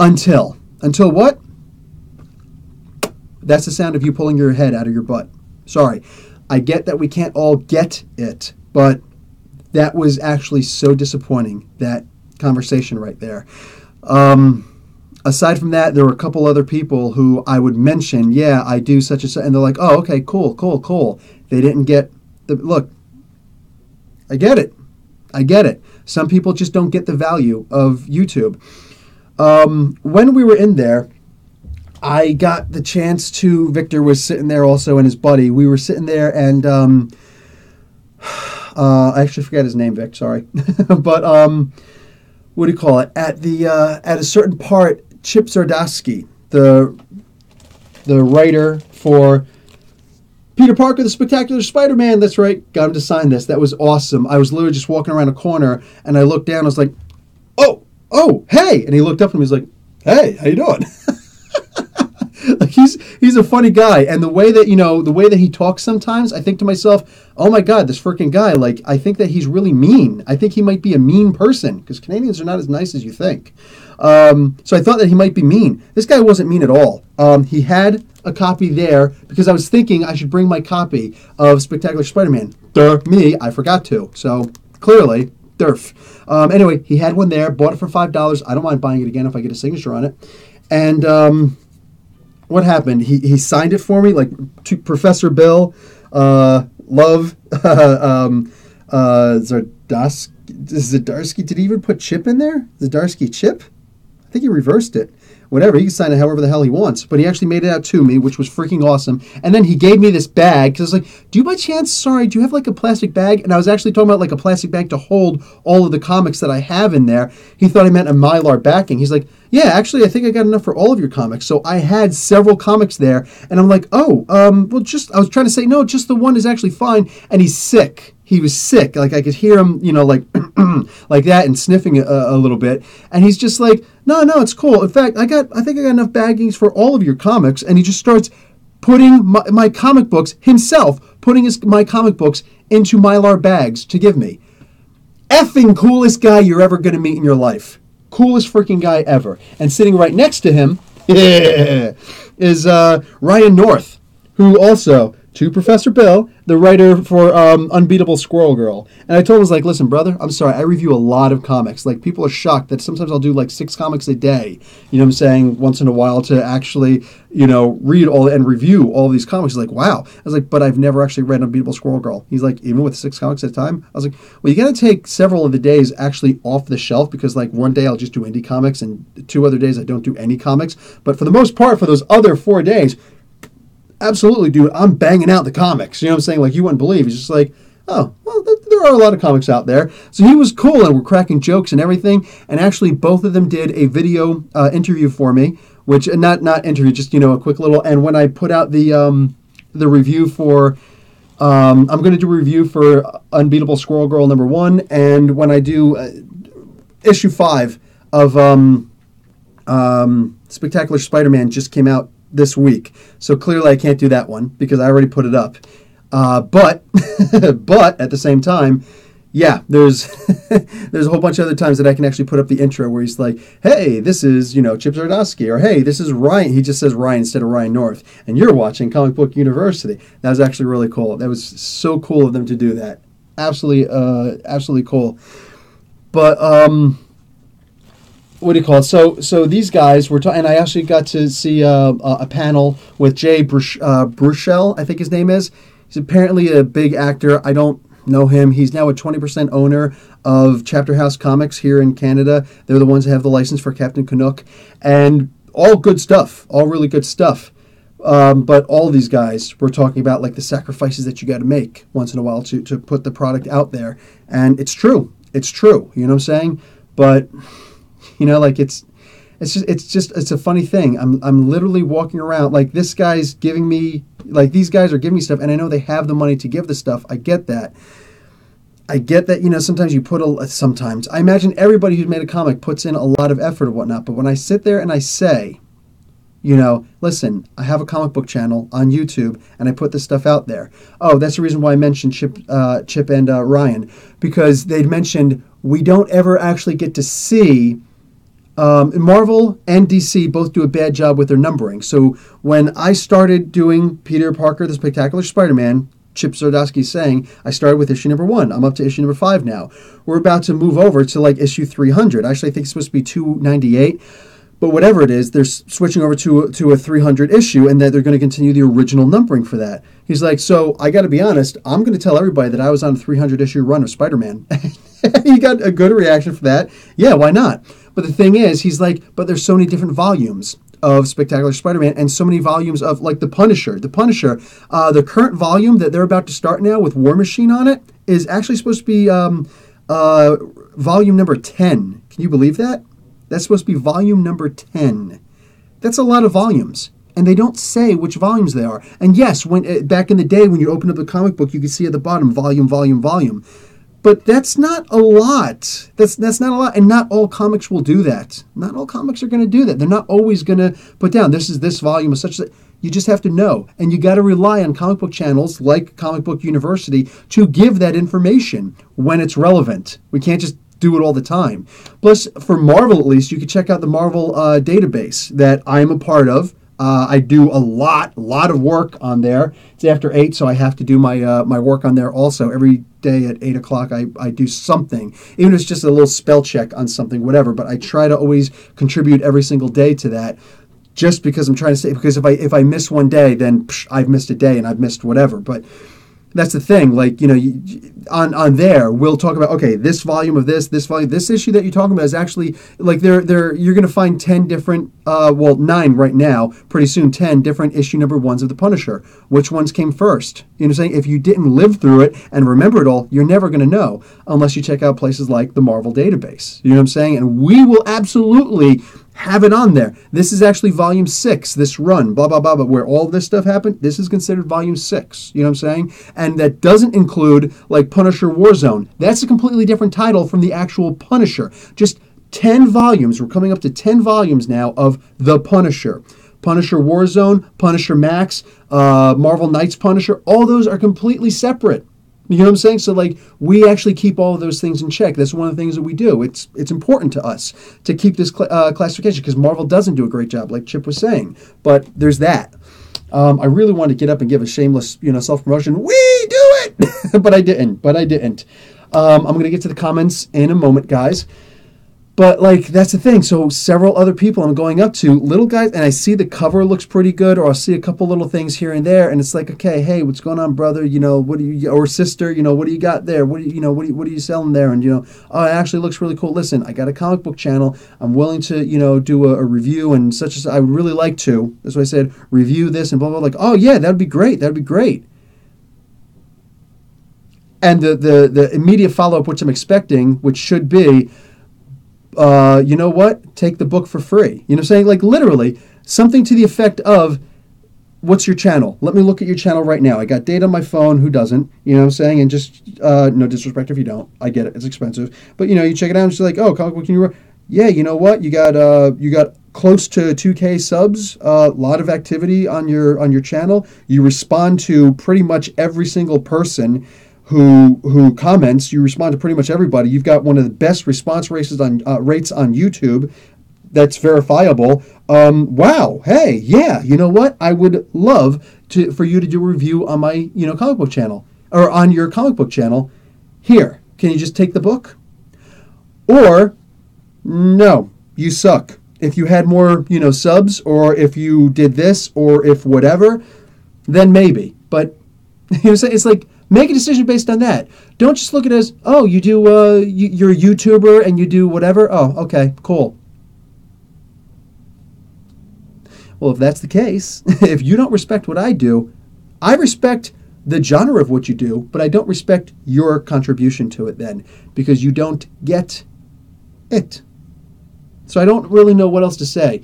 until what? That's the sound of you pulling your head out of your butt. Sorry. I get that we can't all get it, but that was actually so disappointing, that conversation right there. Aside from that, there were a couple other people who I would mention, yeah, I do such and such, and they're like, oh, okay, cool. They didn't get look, I get it. Some people just don't get the value of YouTube. When we were in there, I got the chance to, Victor was sitting there also and his buddy. We were sitting there and I actually forgot his name, Vic, sorry. But what do you call it? At a certain part, Chip Zdarsky, the writer for Peter Parker, the Spectacular Spider-Man, that's right, got him to sign this. That was awesome. I was literally just walking around a corner and I looked down, I was like, oh, hey! And he looked up and he was like, hey, how you doing? Like he's a funny guy, and the way that he talks sometimes, I think to myself, oh my God, this freaking guy, like, I think that he's really mean. I think he might be a mean person, because Canadians are not as nice as you think. So I thought that he might be mean. This guy wasn't mean at all. He had a copy there, because I was thinking I should bring my copy of Spectacular Spider-Man. Me, I forgot to. So clearly, derf. Anyway, he had one there, bought it for $5. I don't mind buying it again if I get a signature on it. And what happened? He signed it for me, like, to Professor Bill, Love, Zdarsky, did he even put Chip in there? Zdarsky Chip? I think he reversed it. Whatever, he can sign it however the hell he wants. But he actually made it out to me, which was freaking awesome. And then he gave me this bag, because I was like, do you by chance, do you have like a plastic bag? And I was actually talking about like a plastic bag to hold all of the comics that I have in there. He thought I meant a Mylar backing. He's like, yeah, actually, I think I got enough for all of your comics. So I had several comics there. And I'm like, I was trying to say, no, just the one is actually fine. And he's sick. He was sick. Like I could hear him, like like that and sniffing a little bit. And he's just like, no, it's cool. In fact, I think I got enough baggings for all of your comics. And he just starts putting my comic books himself, putting my comic books into Mylar bags to give me. Effing coolest guy you're ever going to meet in your life. Coolest freaking guy ever. And sitting right next to him is Ryan North, who also, to Professor Bill, the writer for Unbeatable Squirrel Girl. And I told him, I was like, listen, brother, I'm sorry, I review a lot of comics. Like, people are shocked that sometimes I'll do like 6 comics a day, you know what I'm saying, once in a while to actually, read all and review all of these comics. He's like, wow. I was like, but I've never actually read Unbeatable Squirrel Girl. He's like, even with 6 comics at a time? I was like, well, you got to take several of the days actually off the shelf, because like one day I'll just do indie comics and 2 other days I don't do any comics. But for the most part, for those other 4 days, absolutely, dude, I'm banging out the comics. You know what I'm saying? Like, you wouldn't believe. He's just like, oh, well, there are a lot of comics out there. So he was cool, and we're cracking jokes and everything. And actually, both of them did a video interview for me, which, not interview, just, a quick little. And when I put out the review for, I'm going to do a review for Unbeatable Squirrel Girl #1. And when I do issue 5 of Spectacular Spider-Man just came out this week. So clearly I can't do that one because I already put it up. But at the same time, yeah, there's a whole bunch of other times that I can actually put up the intro where he's like, hey, this is, Chip Zdarsky, or hey, this is Ryan. He just says Ryan instead of Ryan North. And you're watching Comic Book University. That was actually really cool. That was so cool of them to do that. Absolutely cool. But, what do you call it? So these guys were and I actually got to see a panel with Jay Bruchel, I think his name is. He's apparently a big actor. I don't know him. He's now a 20% owner of Chapter House Comics here in Canada. They're the ones that have the license for Captain Canuck. And all good stuff. All really good stuff. But all these guys were talking about like the sacrifices that you got to make once in a while to put the product out there. And it's true. It's true. You know what I'm saying? But like it's a funny thing. I'm literally walking around like this guy's giving me, like these guys are giving me stuff, and I know they have the money to give the stuff. I get that. Sometimes you sometimes I imagine everybody who's made a comic puts in a lot of effort and whatnot. But when I sit there and I say, listen, I have a comic book channel on YouTube and I put this stuff out there. Oh, that's the reason why I mentioned Chip and Ryan, because they'd mentioned we don't ever actually get to see. Marvel and DC both do a bad job with their numbering. So when I started doing Peter Parker, the Spectacular Spider-Man, Chip Zdarsky saying, I started with issue #1. I'm up to issue #5 now. We're about to move over to like issue 300. Actually, I think it's supposed to be 298. But whatever it is, they're switching over to a 300 issue, and that they're going to continue the original numbering for that. He's like, so I got to be honest, I'm going to tell everybody that I was on a 300 issue run of Spider-Man. He got a good reaction for that. Yeah, why not? But the thing is, he's like, but there's so many different volumes of Spectacular Spider-Man and so many volumes of like The Punisher. The current volume that they're about to start now with War Machine on it is actually supposed to be volume number 10. Can you believe that? That's supposed to be volume number 10. That's a lot of volumes. And they don't say which volumes they are. And yes, when back in the day when you open up the comic book, you could see at the bottom, volume. But that's not a lot. That's not a lot. And not all comics will do that. Not all comics are going to do that. They're not always going to put down, this is this volume of such that. You just have to know. And you got to rely on comic book channels like Comic Book University to give that information when it's relevant. We can't just do it all the time. Plus, for Marvel at least, you can check out the Marvel database that I'm a part of. I do a lot of work on there. It's after 8, so I have to do my work on there also. Every day at 8 o'clock, I do something. Even if it's just a little spell check on something, whatever. But I try to always contribute every single day to that. Just because I'm trying to say, because if I miss one day, then I've missed a day and I've missed whatever. But That's the thing. Like, on there, we'll talk about, okay, this volume of this volume, this issue that you're talking about is actually, like, you're going to find 10 different, 9 right now, pretty soon 10 different issue number 1s of The Punisher. Which ones came first? You know what I'm saying? If you didn't live through it and remember it all, you're never going to know unless you check out places like the Marvel database. You know what I'm saying? And we will absolutely have it on there. This is actually volume 6, this run, blah, blah, blah, but where all this stuff happened, this is considered volume 6. You know what I'm saying? And that doesn't include, like, Punisher Warzone. That's a completely different title from the actual Punisher. Just 10 volumes. We're coming up to 10 volumes now of The Punisher. Punisher Warzone, Punisher Max, Marvel Knights Punisher, all those are completely separate. You know what I'm saying? So, like, we actually keep all of those things in check. That's one of the things that we do. It's important to us to keep this classification because Marvel doesn't do a great job, like Chip was saying. But there's that. I really wanted to get up and give a shameless, self-promotion. We do it! But I didn't. I'm going to get to the comments in a moment, guys. But, like, that's the thing. So several other people I'm going up to, little guys, and I see the cover looks pretty good, or I'll see a couple little things here and there, and it's like, okay, hey, what's going on, brother? What do you, or sister, what do you got there? What are you selling there? And, oh, it actually looks really cool. Listen, I got a comic book channel. I'm willing to, do a review and such as I would really like to. That's why I said review this and blah, blah, blah. Like, oh, yeah, that'd be great. That'd be great. And the immediate follow-up, which I'm expecting, which should be, you know what? Take the book for free. You know what I'm saying? Like, literally, something to the effect of, what's your channel? Let me look at your channel right now. I got data on my phone. Who doesn't? You know what I'm saying? And just, no disrespect if you don't. I get it. It's expensive. But, you check it out and it's like, oh, comic book, yeah, you know what? You got close to 2K subs, a lot of activity on your channel. You respond to pretty much every single person who comments. You respond to pretty much everybody. You've got one of the best response rates on YouTube. That's verifiable. Wow. Hey, yeah. You know what? I would love for you to do a review on my comic book channel, or on your comic book channel. Here, can you just take the book? Or no, you suck. If you had more subs, or if you did this, or if whatever, then maybe. But it's like, make a decision based on that. Don't just look at it as, oh, you do, you're a YouTuber and you do whatever. Oh, okay, cool. Well, if that's the case, if you don't respect what I do, I respect the genre of what you do, but I don't respect your contribution to it then, because you don't get it. So I don't really know what else to say.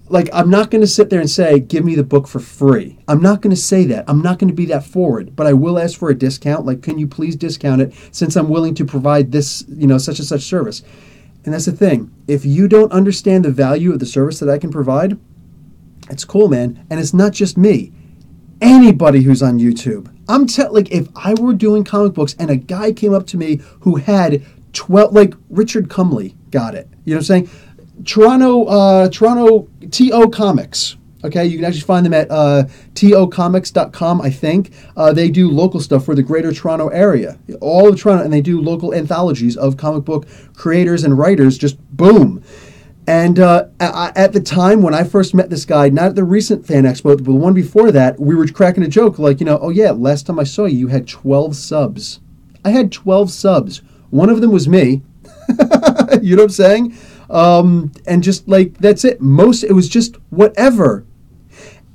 Like, I'm not going to sit there and say, give me the book for free. I'm not going to say that. I'm not going to be that forward. But I will ask for a discount. Like, can you please discount it since I'm willing to provide this, such and such service? And that's the thing. If you don't understand the value of the service that I can provide, it's cool, man. And it's not just me. Anybody who's on YouTube. Like, if I were doing comic books and a guy came up to me who had 12, like Richard Cumley got it. You know what I'm saying? Toronto TO Comics. Okay, you can actually find them at tocomics.com, I think. They do local stuff for the greater Toronto area. All of Toronto, and they do local anthologies of comic book creators and writers, just boom. And at the time when I first met this guy, not at the recent Fan Expo, but the one before that, we were cracking a joke, like, oh yeah, last time I saw you, you had 12 subs. I had 12 subs. One of them was me. You know what I'm saying? And just like, that's it. It was just whatever.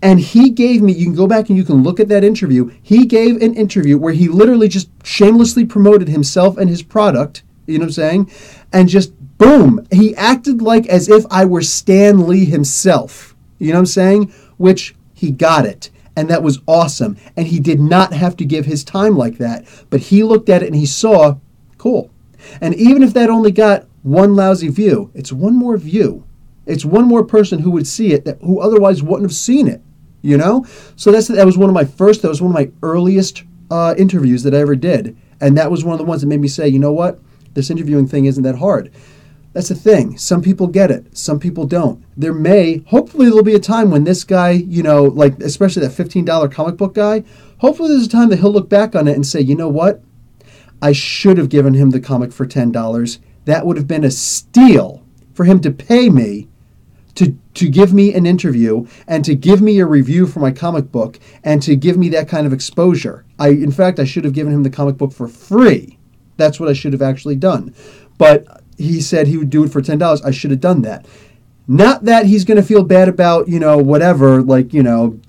And he gave me, you can go back and you can look at that interview. He gave an interview where he literally just shamelessly promoted himself and his product, you know what I'm saying? And just boom, he acted like as if I were Stan Lee himself, you know what I'm saying? Which he got it. And that was awesome. And he did not have to give his time like that. But he looked at it and he saw, cool. And even if that only got one lousy view, it's one more view. It's one more person who would see it who otherwise wouldn't have seen it, So that was one of my earliest interviews that I ever did. And that was one of the ones that made me say, you know what? This interviewing thing isn't that hard. That's the thing. Some people get it. Some people don't. Hopefully there'll be a time when this guy, like especially that $15 comic book guy, hopefully there's a time that he'll look back on it and say, you know what? I should have given him the comic for $10. That would have been a steal for him to pay me to to give me an interview and to give me a review for my comic book and to give me that kind of exposure. In fact, I should have given him the comic book for free. That's what I should have actually done. But he said he would do it for $10. I should have done that. Not that he's going to feel bad about, whatever,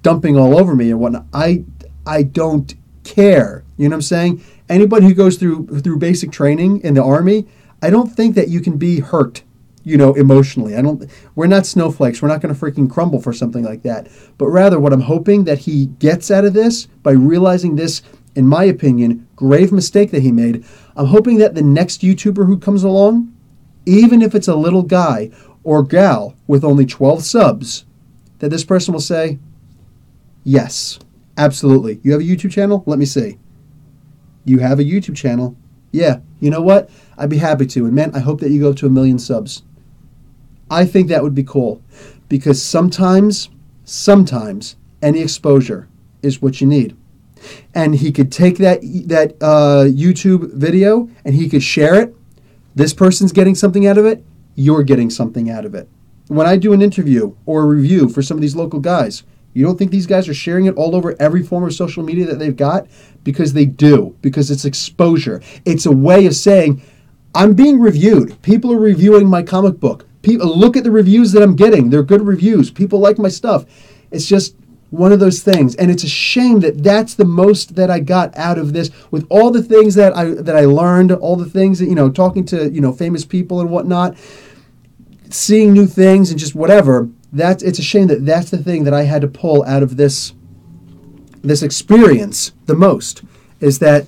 dumping all over me and whatnot. I don't care. You know what I'm saying? Anybody who goes through basic training in the Army, I don't think that you can be hurt, emotionally. We're not snowflakes. We're not going to freaking crumble for something like that. But rather, what I'm hoping that he gets out of this by realizing this, in my opinion, grave mistake that he made, I'm hoping that the next YouTuber who comes along, even if it's a little guy or gal with only 12 subs, that this person will say, yes, absolutely. You have a YouTube channel? Let me see. You have a YouTube channel? Yeah. You know what? I'd be happy to. And man, I hope that you go up to 1 million subs. I think that would be cool, because sometimes any exposure is what you need. And he could take that YouTube video and he could share it. This person's getting something out of it. You're getting something out of it. When I do an interview or a review for some of these local guys, you don't think these guys are sharing it all over every form of social media that they've got? Because they do. Because it's exposure. It's a way of saying, I'm being reviewed. People are reviewing my comic book. People look at the reviews that I'm getting. They're good reviews. People like my stuff. It's just one of those things. And it's a shame that that's the most that I got out of this, with all the things that I learned, all the things that, talking to, famous people and whatnot, seeing new things and just whatever. It's a shame that that's the thing that I had to pull out of this experience the most, is that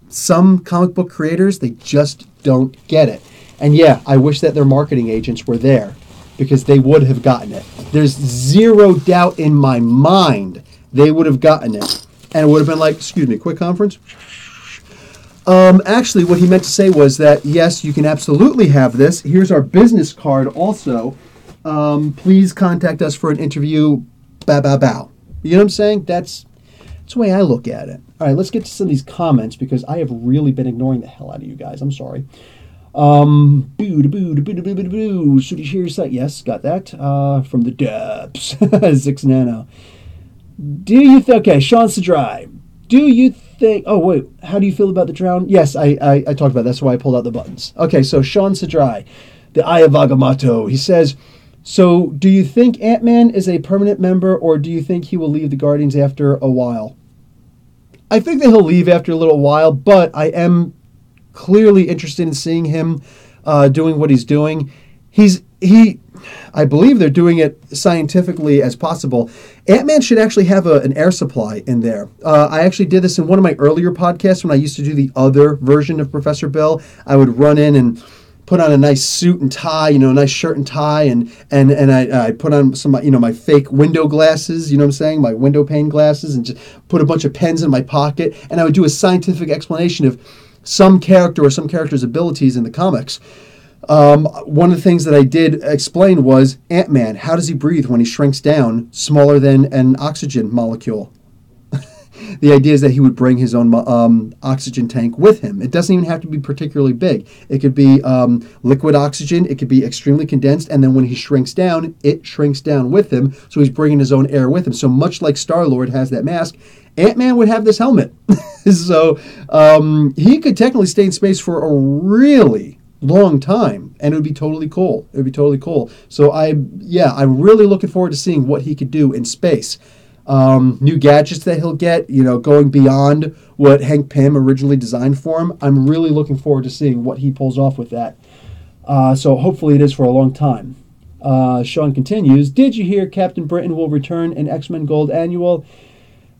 some comic book creators, they just don't get it. And yeah, I wish that their marketing agents were there, because they would have gotten it. There's zero doubt in my mind they would have gotten it. And it would have been like, excuse me, quick conference. Actually, what he meant to say was that, yes, you can absolutely have this. Here's our business card also. Please contact us for an interview. Bow, bow, bow. You know what I'm saying? That's the way I look at it. All right, let's get to some of these comments, because I have really been ignoring the hell out of you guys. I'm sorry. Sooty Shears, yes, got that. From the depths. 6 Nano. Okay, Sean Sadrai. Do you think, oh wait, how do you feel about the drown? Yes, I talked about that. That's why I pulled out the buttons. Okay, so Sean Sadrai, the Eye of Agamotto, he says, so do you think Ant-Man is a permanent member, or do you think he will leave the Guardians after a while? I think that he'll leave after a little while, but I am clearly interested in seeing him doing what he's doing. I believe they're doing it scientifically as possible. Ant-Man should actually have an air supply in there. I actually did this in one of my earlier podcasts when I used to do the other version of Professor Bill. I would run in and put on a nice suit and tie, a nice shirt and tie, and I put on some, my fake window glasses, you know what I'm saying, my window pane glasses, and just put a bunch of pens in my pocket, and I would do a scientific explanation of some character or some character's abilities in the comics. One of the things that I did explain was Ant-Man. How does he breathe when he shrinks down smaller than an oxygen molecule? The idea is that he would bring his own oxygen tank with him. It doesn't even have to be particularly big. It could be liquid oxygen. It could be extremely condensed. And then when he shrinks down, it shrinks down with him. So he's bringing his own air with him. So much like Star-Lord has that mask, Ant-Man would have this helmet. So he could technically stay in space for a really long time, and it would be totally cool. It would be totally cool. So I'm really looking forward to seeing what he could do in space. New gadgets that he'll get, going beyond what Hank Pym originally designed for him. I'm really looking forward to seeing what he pulls off with that. So hopefully it is for a long time. Sean continues, did you hear Captain Britain will return in X-Men Gold Annual?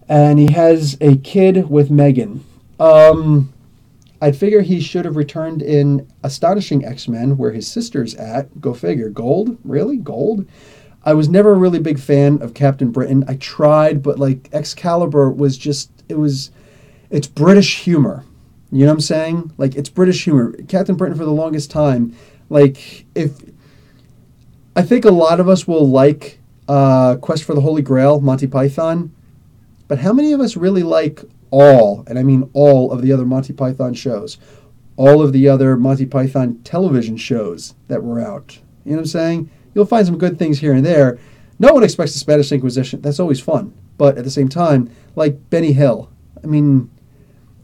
And he has a kid with Megan. I'd figure he should have returned in Astonishing X-Men, where his sister's at. Go figure. Gold? Really? Gold? I was never a really big fan of Captain Britain. I tried, but Excalibur was just, it's British humor. You know what I'm saying? It's British humor. Captain Britain for the longest time, I think a lot of us will like Quest for the Holy Grail, Monty Python, but how many of us really like all, and I mean all, of the other Monty Python shows? All of the other Monty Python television shows that were out. You know what I'm saying? You'll find some good things here and there. No one expects the Spanish Inquisition. That's always fun. But at the same time, like Benny Hill. I mean,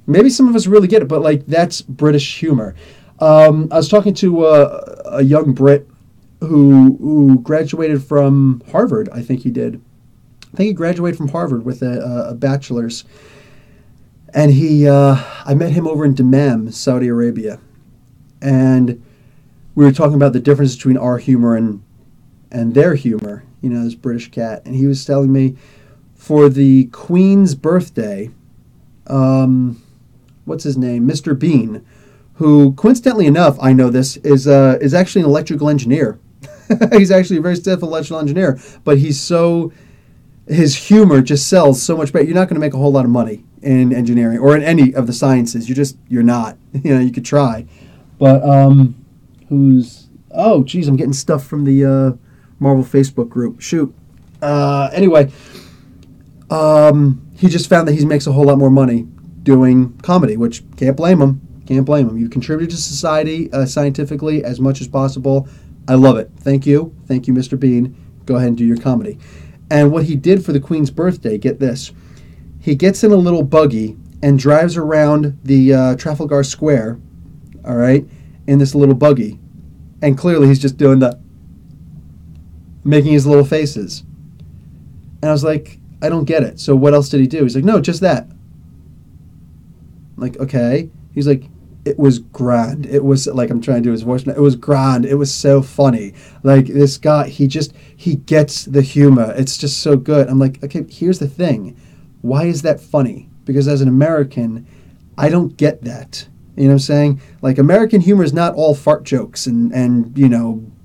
maybe some of us really get it, but like that's British humor. I was talking to a young Brit who graduated from Harvard. I think he did. I think he graduated from Harvard with a bachelor's. And I met him over in Dammam, Saudi Arabia. And we were talking about the difference between our humor and their humor, this British cat. And he was telling me for the Queen's birthday, what's his name? Mr. Bean, who, coincidentally enough, I know this, is actually an electrical engineer. He's actually a very stiff electrical engineer, but his humor just sells so much better. You're not going to make a whole lot of money in engineering or in any of the sciences. You're not. You could try. But oh geez, I'm getting stuff from the Marvel Facebook group. Shoot. Anyway, he just found that he makes a whole lot more money doing comedy, which can't blame him. Can't blame him. You've contributed to society scientifically as much as possible. I love it. Thank you, Mr. Bean. Go ahead and do your comedy. And what he did for the Queen's birthday, get this, he gets in a little buggy and drives around the Trafalgar Square, all right, in this little buggy. And clearly he's just doing making his little faces. And I was like, I don't get it. So what else did he do? He's like, no, just that. I'm like, okay. He's like, it was grand. It was like, I'm trying to do his voice now. It was grand. It was so funny. Like this guy, he gets the humor. It's just so good. I'm like, okay, here's the thing. Why is that funny? Because as an American, I don't get that. You know what I'm saying? Like American humor is not all fart jokes and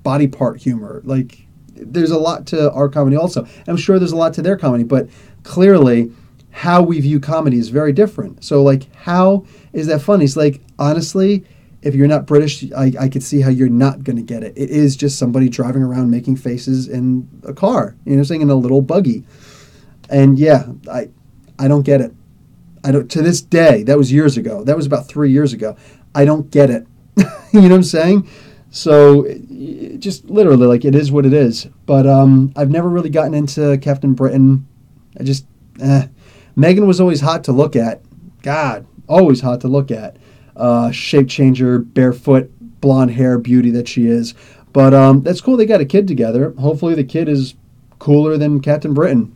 body part humor. Like there's a lot to our comedy also. I'm sure there's a lot to their comedy, but clearly how we view comedy is very different. So like, how is that funny? It's like, honestly, if you're not British, I could see how you're not going to get it. It is just somebody driving around making faces in a car, saying in a little buggy. And yeah, I don't get it. I don't, to this day, that was years ago. That was about 3 years ago. I don't get it. You know what I'm saying? So just literally, like, it is what it is. But I've never really gotten into Captain Britain. Megan was always hot to look at. God, always hot to look at. Shape changer, barefoot, blonde hair beauty that she is. But that's cool they got a kid together. Hopefully the kid is cooler than Captain Britain.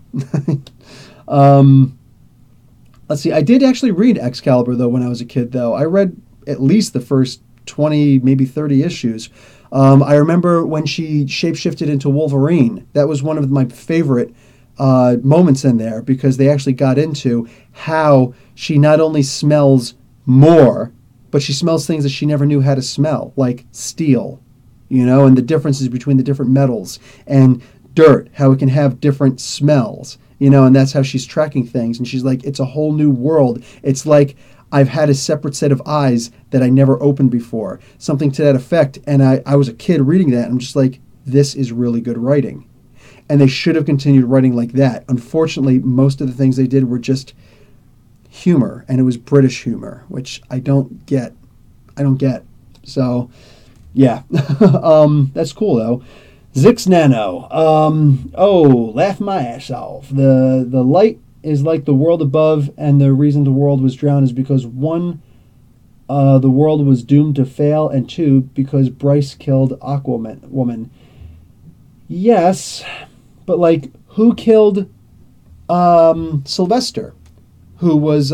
Let's see. I did actually read Excalibur, though, when I was a kid, though. I read at least the first 20, maybe 30 issues. I remember when she shapeshifted into Wolverine. That was one of my favorite moments in there because they actually got into how she not only smells more, but she smells things that she never knew how to smell, like steel, and the differences between the different metals, and dirt, how it can have different smells, and that's how she's tracking things. And she's like, it's a whole new world. It's like I've had a separate set of eyes that I never opened before, something to that effect. And I was a kid reading that, and I'm just like, this is really good writing. And they should have continued writing like that. Unfortunately, most of the things they did were just humor, and it was British humor, which I don't get. So, yeah. That's cool, though. Zix Nano. Laugh my ass off. The light is like the world above, and the reason the world was drowned is because one, the world was doomed to fail, and two, because Bryce killed Aquaman. Yes, but like, who killed Sylvester, who was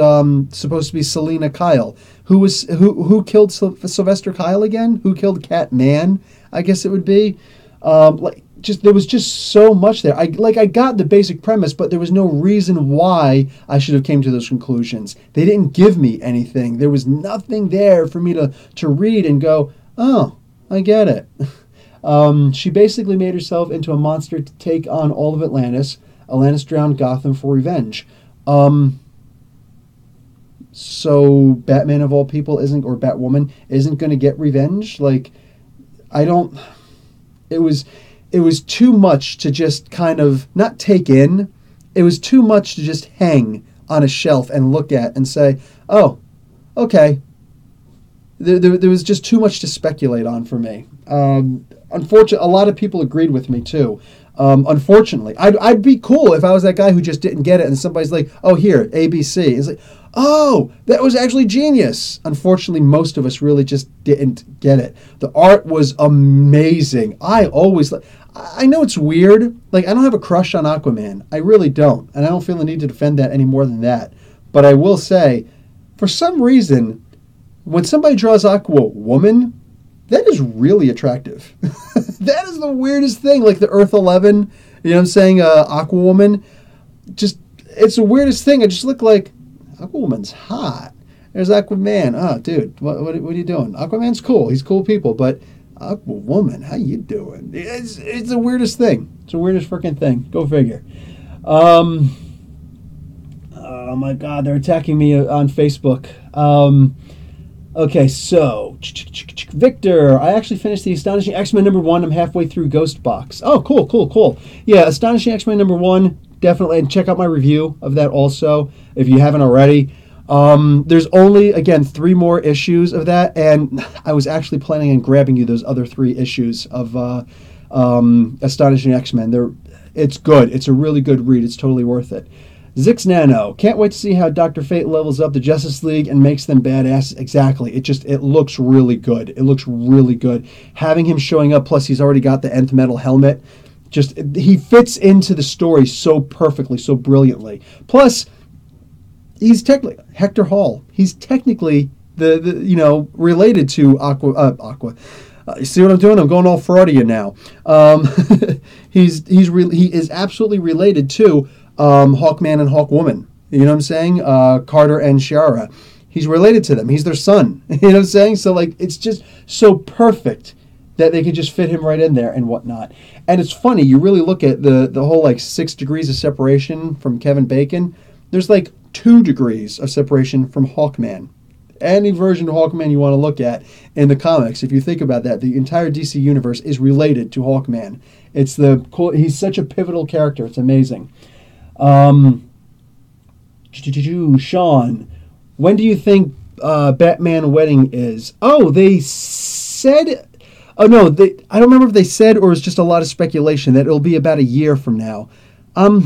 supposed to be Selena Kyle? Who killed Sylvester Kyle again? Who killed Catman? I guess it would be. There was just so much there. I got the basic premise, but there was no reason why I should have came to those conclusions. They didn't give me anything. There was nothing there for me to read and go, oh, I get it. She basically made herself into a monster to take on all of Atlantis. Atlantis drowned Gotham for revenge. So Batman of all people or Batwoman isn't going to get revenge? Like, it was too much to just kind of not take in. It was too much to just hang on a shelf and look at and say, oh, okay. There was just too much to speculate on for me. unfortunately, a lot of people agreed with me too. Unfortunately, I'd be cool if I was that guy who just didn't get it, and somebody's like, "Oh, here, ABC." It's like, "Oh, that was actually genius." Unfortunately, most of us really just didn't get it. The art was amazing. I know it's weird. Like, I don't have a crush on Aquaman. I really don't, and I don't feel the need to defend that any more than that. But I will say, for some reason, when somebody draws Aquawoman, that is really attractive. That is the weirdest thing. Like the Earth 11, you know what I'm saying? Aquawoman. Just, it's the weirdest thing. I just look like, Aquawoman's hot. There's Aquaman. Oh, dude, what are you doing? Aquaman's cool. He's cool people. But Aquawoman, how you doing? It's the weirdest thing. It's the weirdest freaking thing. Go figure. Oh, my God. They're attacking me on Facebook. Okay, so Victor, I actually finished the Astonishing X-Men #1. I'm halfway through Ghost Box. Oh, cool. Yeah, Astonishing X-Men #1, definitely, and check out my review of that also if you haven't already. There's only, again, 3 more issues of that, and I was actually planning on grabbing you those other 3 issues of Astonishing X-Men. It's good. It's a really good read. It's totally worth it. Zix Nano, can't wait to see how Dr. Fate levels up the Justice League and makes them badass. Exactly. It looks really good. It looks really good. Having him showing up, plus he's already got the Nth Metal helmet. He fits into the story so perfectly, so brilliantly. Plus, he's technically Hector Hall. He's technically the related to Aqua. You see what I'm doing? I'm going all Freudian now. He is absolutely related to Hawkman and Hawkwoman. You know what I'm saying? Carter and Shiara. He's related to them. He's their son. You know what I'm saying? So, like, it's just so perfect that they could just fit him right in there and whatnot. And it's funny, you really look at the whole, like, 6 degrees of separation from Kevin Bacon. There's, like, 2 degrees of separation from Hawkman. Any version of Hawkman you want to look at in the comics, if you think about that, the entire DC universe is related to Hawkman. He's such a pivotal character. It's amazing. Sean, when do you think Batman Wedding is? Oh, they said... Oh, no, I don't remember if they said or it's just a lot of speculation that it'll be about a year from now. I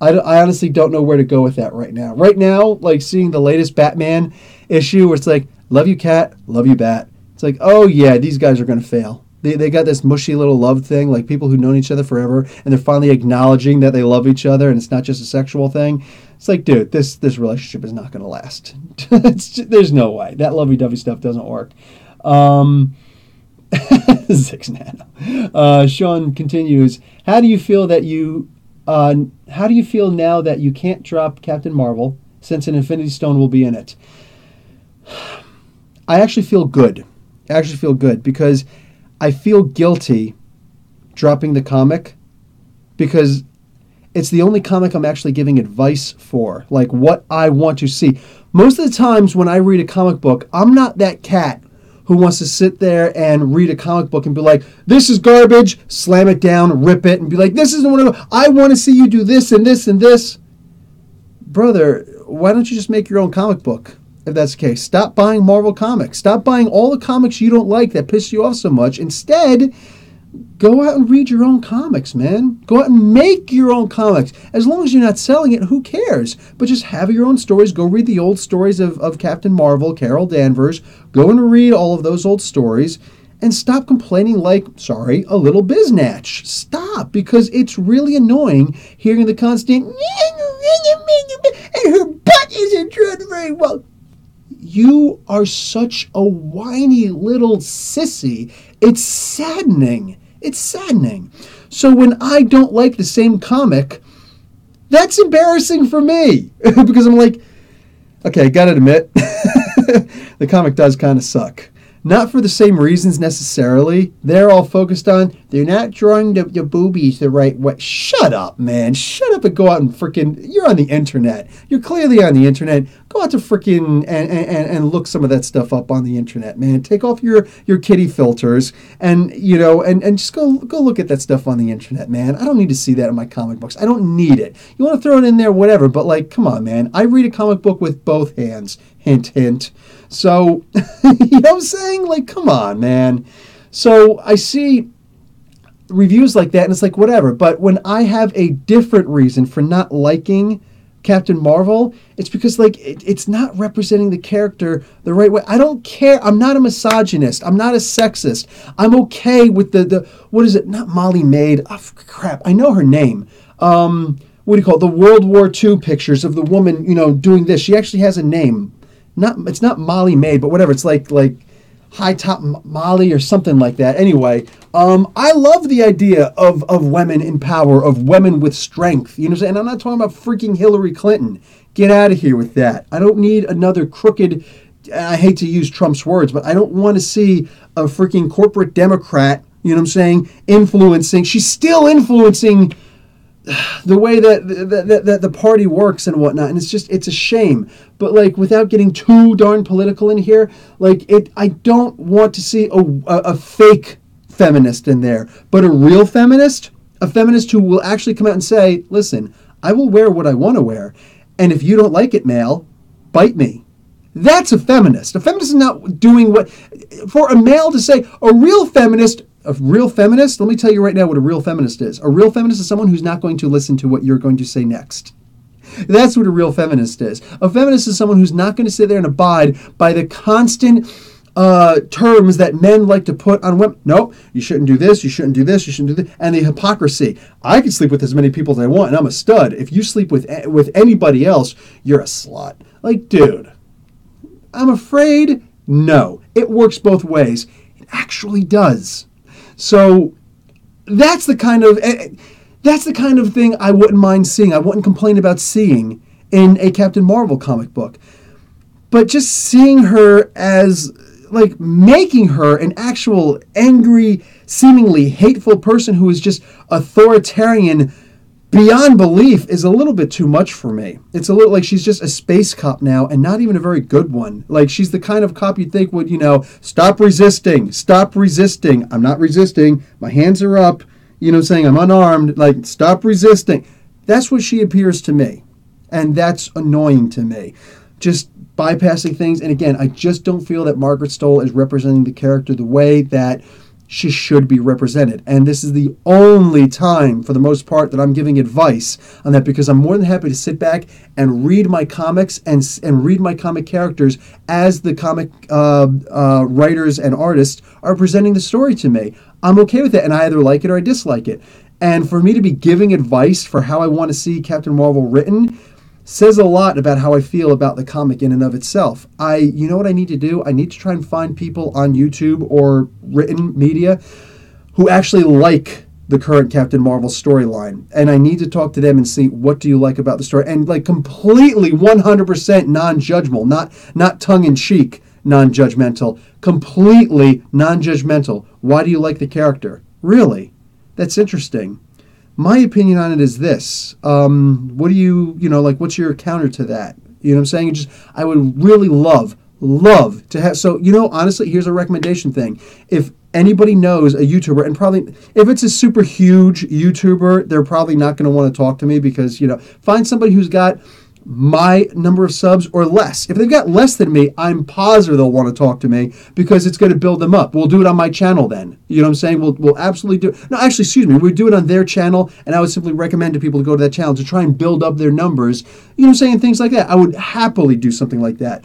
honestly don't know where to go with that right now. Right now, like, seeing the latest Batman issue where it's like, love you, Cat, love you, Bat. It's like, oh, yeah, these guys are going to fail. They got this mushy little love thing, like people who've known each other forever, and they're finally acknowledging that they love each other, and it's not just a sexual thing. It's like, dude, this relationship is not going to last. There's no way. That lovey-dovey stuff doesn't work. 6 Nano. Sean continues, how do you feel now that you can't drop Captain Marvel, since an Infinity Stone will be in it? I actually feel good. Because I feel guilty dropping the comic because it's the only comic I'm actually giving advice for, like what I want to see. Most of the times when I read a comic book, I'm not that cat who wants to sit there and read a comic book and be like, this is garbage, slam it down, rip it, and be like, this isn't what I want to see you do this and this and this. Brother, why don't you just make your own comic book? If that's the case, stop buying Marvel comics. Stop buying all the comics you don't like that piss you off so much. Instead, go out and read your own comics, man. Go out and make your own comics. As long as you're not selling it, who cares? But just have your own stories. Go read the old stories of Captain Marvel, Carol Danvers. Go and read all of those old stories. And stop complaining like, sorry, a little biznatch. Stop, because it's really annoying hearing the constant, and her butt isn't drawn very well. You are such a whiny little sissy. It's saddening. So when I don't like the same comic, that's embarrassing for me. Because I'm like, okay, gotta admit, the comic does kind of suck. Not for the same reasons necessarily. They're all focused on, they're not drawing the boobies the right way. Shut up, man. Shut up and go out and you're on the internet. You're clearly on the internet. Go out to and look some of that stuff up on the internet, man. Take off your kitty filters and just go look at that stuff on the internet, man. I don't need to see that in my comic books. I don't need it. You want to throw it in there, whatever, but like, come on, man. I read a comic book with both hands. Hint, hint. So, you know what I'm saying? Like, come on, man. So I see reviews like that, and it's like, whatever. But when I have a different reason for not liking Captain Marvel, it's because like it's not representing the character the right way. I don't care. I'm not a misogynist. I'm not a sexist. I'm okay with the what is it? Not Molly Maid. Oh, crap. I know her name. What do you call it? The World War II pictures of the woman, doing this. She actually has a name. It's not Molly Maid, but whatever. It's like High Top Molly or something like that. Anyway, I love the idea of women in power, of women with strength. You know what I'm saying? And I'm not talking about freaking Hillary Clinton. Get out of here with that. I don't need another crooked, I hate to use Trump's words, but I don't want to see a freaking corporate Democrat, you know what I'm saying, influencing. She's still influencing the way that the party works and whatnot, and it's a shame. But like, without getting too darn political in here, like I don't want to see a fake feminist in there, but a real feminist, a feminist who will actually come out and say, listen, I will wear what I want to wear, and if you don't like it, male, bite me. That's a feminist. A feminist is not doing what, for a male to say, a real feminist, let me tell you right now what a real feminist is. A real feminist is someone who's not going to listen to what you're going to say next. That's what a real feminist is. A feminist is someone who's not going to sit there and abide by the constant terms that men like to put on women. Nope, you shouldn't do this, you shouldn't do this, you shouldn't do this. And the hypocrisy. I can sleep with as many people as I want, and I'm a stud. If you sleep with anybody else, you're a slut. Like, dude, I'm afraid, no. It works both ways. It actually does. So that's the kind of thing I wouldn't mind seeing. I wouldn't complain about seeing in a Captain Marvel comic book. But just seeing her as, like, making her an actual angry, seemingly hateful person who is just authoritarian beyond belief is a little bit too much for me. It's a little like she's just a space cop now, and not even a very good one. Like, she's the kind of cop you'd think would, stop resisting, I'm not resisting, my hands are up, saying I'm unarmed, like, stop resisting. That's what she appears to me, and that's annoying to me. Just bypassing things, and again, I just don't feel that Margaret Stohl is representing the character the way that she should be represented. And this is the only time, for the most part, that I'm giving advice on that, because I'm more than happy to sit back and read my comics and read my comic characters as the comic writers and artists are presenting the story to me. I'm okay with that, and I either like it or I dislike it. And for me to be giving advice for how I want to see Captain Marvel written says a lot about how I feel about the comic in and of itself. You know what I need to do? I need to try and find people on YouTube or written media who actually like the current Captain Marvel storyline. And I need to talk to them and see, what do you like about the story? And like, completely 100% non-judgmental, not tongue-in-cheek non-judgmental, completely non-judgmental. Why do you like the character? Really? That's interesting. My opinion on it is this. What do you what's your counter to that? You know what I'm saying? I would really love to have, so, honestly, here's a recommendation thing. If anybody knows a YouTuber, and probably, if it's a super huge YouTuber, they're probably not going to want to talk to me because, find somebody who's got my number of subs or less. If they've got less than me, I'm positive they'll want to talk to me because it's going to build them up. We'll do it on my channel then. You know what I'm saying? We'll absolutely do it. No, actually, excuse me. We'll do it on their channel, and I would simply recommend to people to go to that channel to try and build up their numbers. You know what I'm saying? Things like that. I would happily do something like that.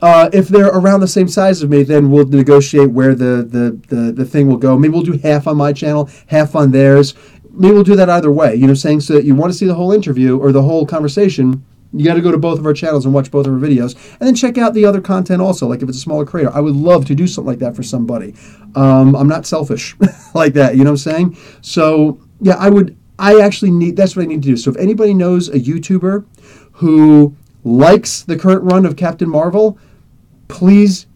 If they're around the same size as me, then we'll negotiate where the thing will go. Maybe we'll do half on my channel, half on theirs. Maybe we'll do that either way. You know what I'm saying? So that you want to see the whole interview or the whole conversation, you got to go to both of our channels and watch both of our videos, and then check out the other content also. Like, if it's a smaller creator, I would love to do something like that for somebody. I'm not selfish like that. You know what I'm saying? So yeah, that's what I need to do. So if anybody knows a YouTuber who likes the current run of Captain Marvel, please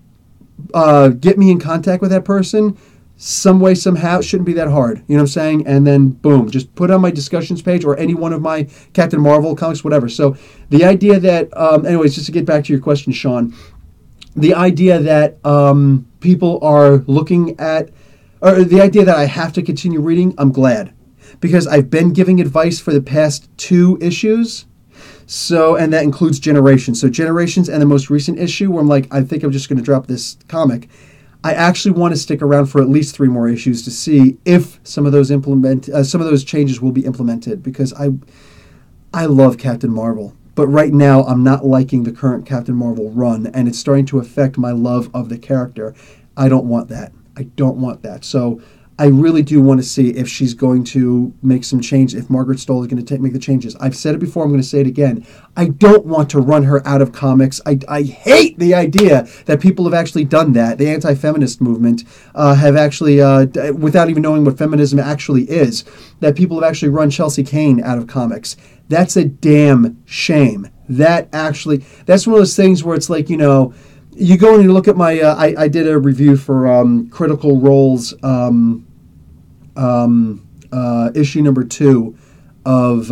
get me in contact with that person. Some way, somehow. It shouldn't be that hard. You know what I'm saying? And then, boom, just put it on my discussions page or any one of my Captain Marvel comics, whatever. So the idea that, anyways, just to get back to your question, Sean, the idea that people are looking at, or the idea that I have to continue reading, I'm glad. Because I've been giving advice for the past 2 issues. So, and that includes Generations. So Generations and the most recent issue where I'm like, I think I'm just going to drop this comic. I actually want to stick around for at least 3 more issues to see if some of those changes will be implemented, because I love Captain Marvel. But right now, I'm not liking the current Captain Marvel run, and it's starting to affect my love of the character. I don't want that. So I really do want to see if she's going to make some change, if Margaret Stoll is going to make the changes. I've said it before, I'm going to say it again. I don't want to run her out of comics. I hate the idea that people have actually done that. The anti-feminist movement have actually, without even knowing what feminism actually is, that people have actually run Chelsea Kane out of comics. That's a damn shame. That's one of those things where it's like, you go and you look at my, I did a review for Critical Role's issue number 2 of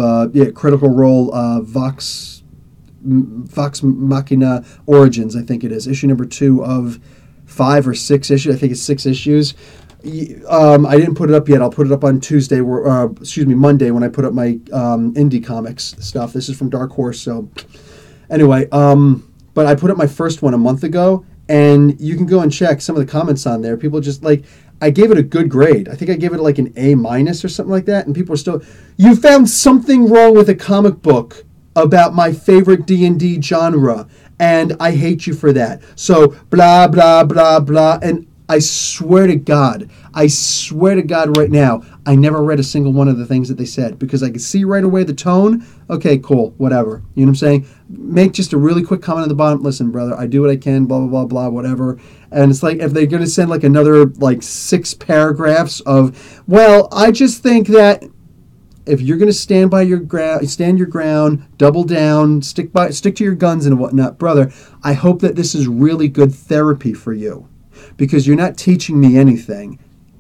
Critical Role Vox Machina Origins, I think it is. Issue number 2 of 5 or 6 issues. I think it's 6 issues. I didn't put it up yet. I'll put it up on Monday when I put up my indie comics stuff. This is from Dark Horse. So anyway, but I put up my first one a month ago, and you can go and check some of the comments on there. People just I gave it a good grade. I think I gave it like an A- or something like that, and people are still, you found something wrong with a comic book about my favorite D&D genre, and I hate you for that. So blah, blah, blah, blah, and I swear to God right now, I never read a single one of the things that they said, because I could see right away the tone. Okay, cool, whatever. You know what I'm saying? Make just a really quick comment at the bottom. Listen, brother, I do what I can, blah, blah, blah, blah, whatever. And it's like, if they're going to send like another 6 paragraphs of, well, I just think that if you're going to stand your ground, double down, stick to your guns and whatnot, brother, I hope that this is really good therapy for you. Because you're not teaching me anything.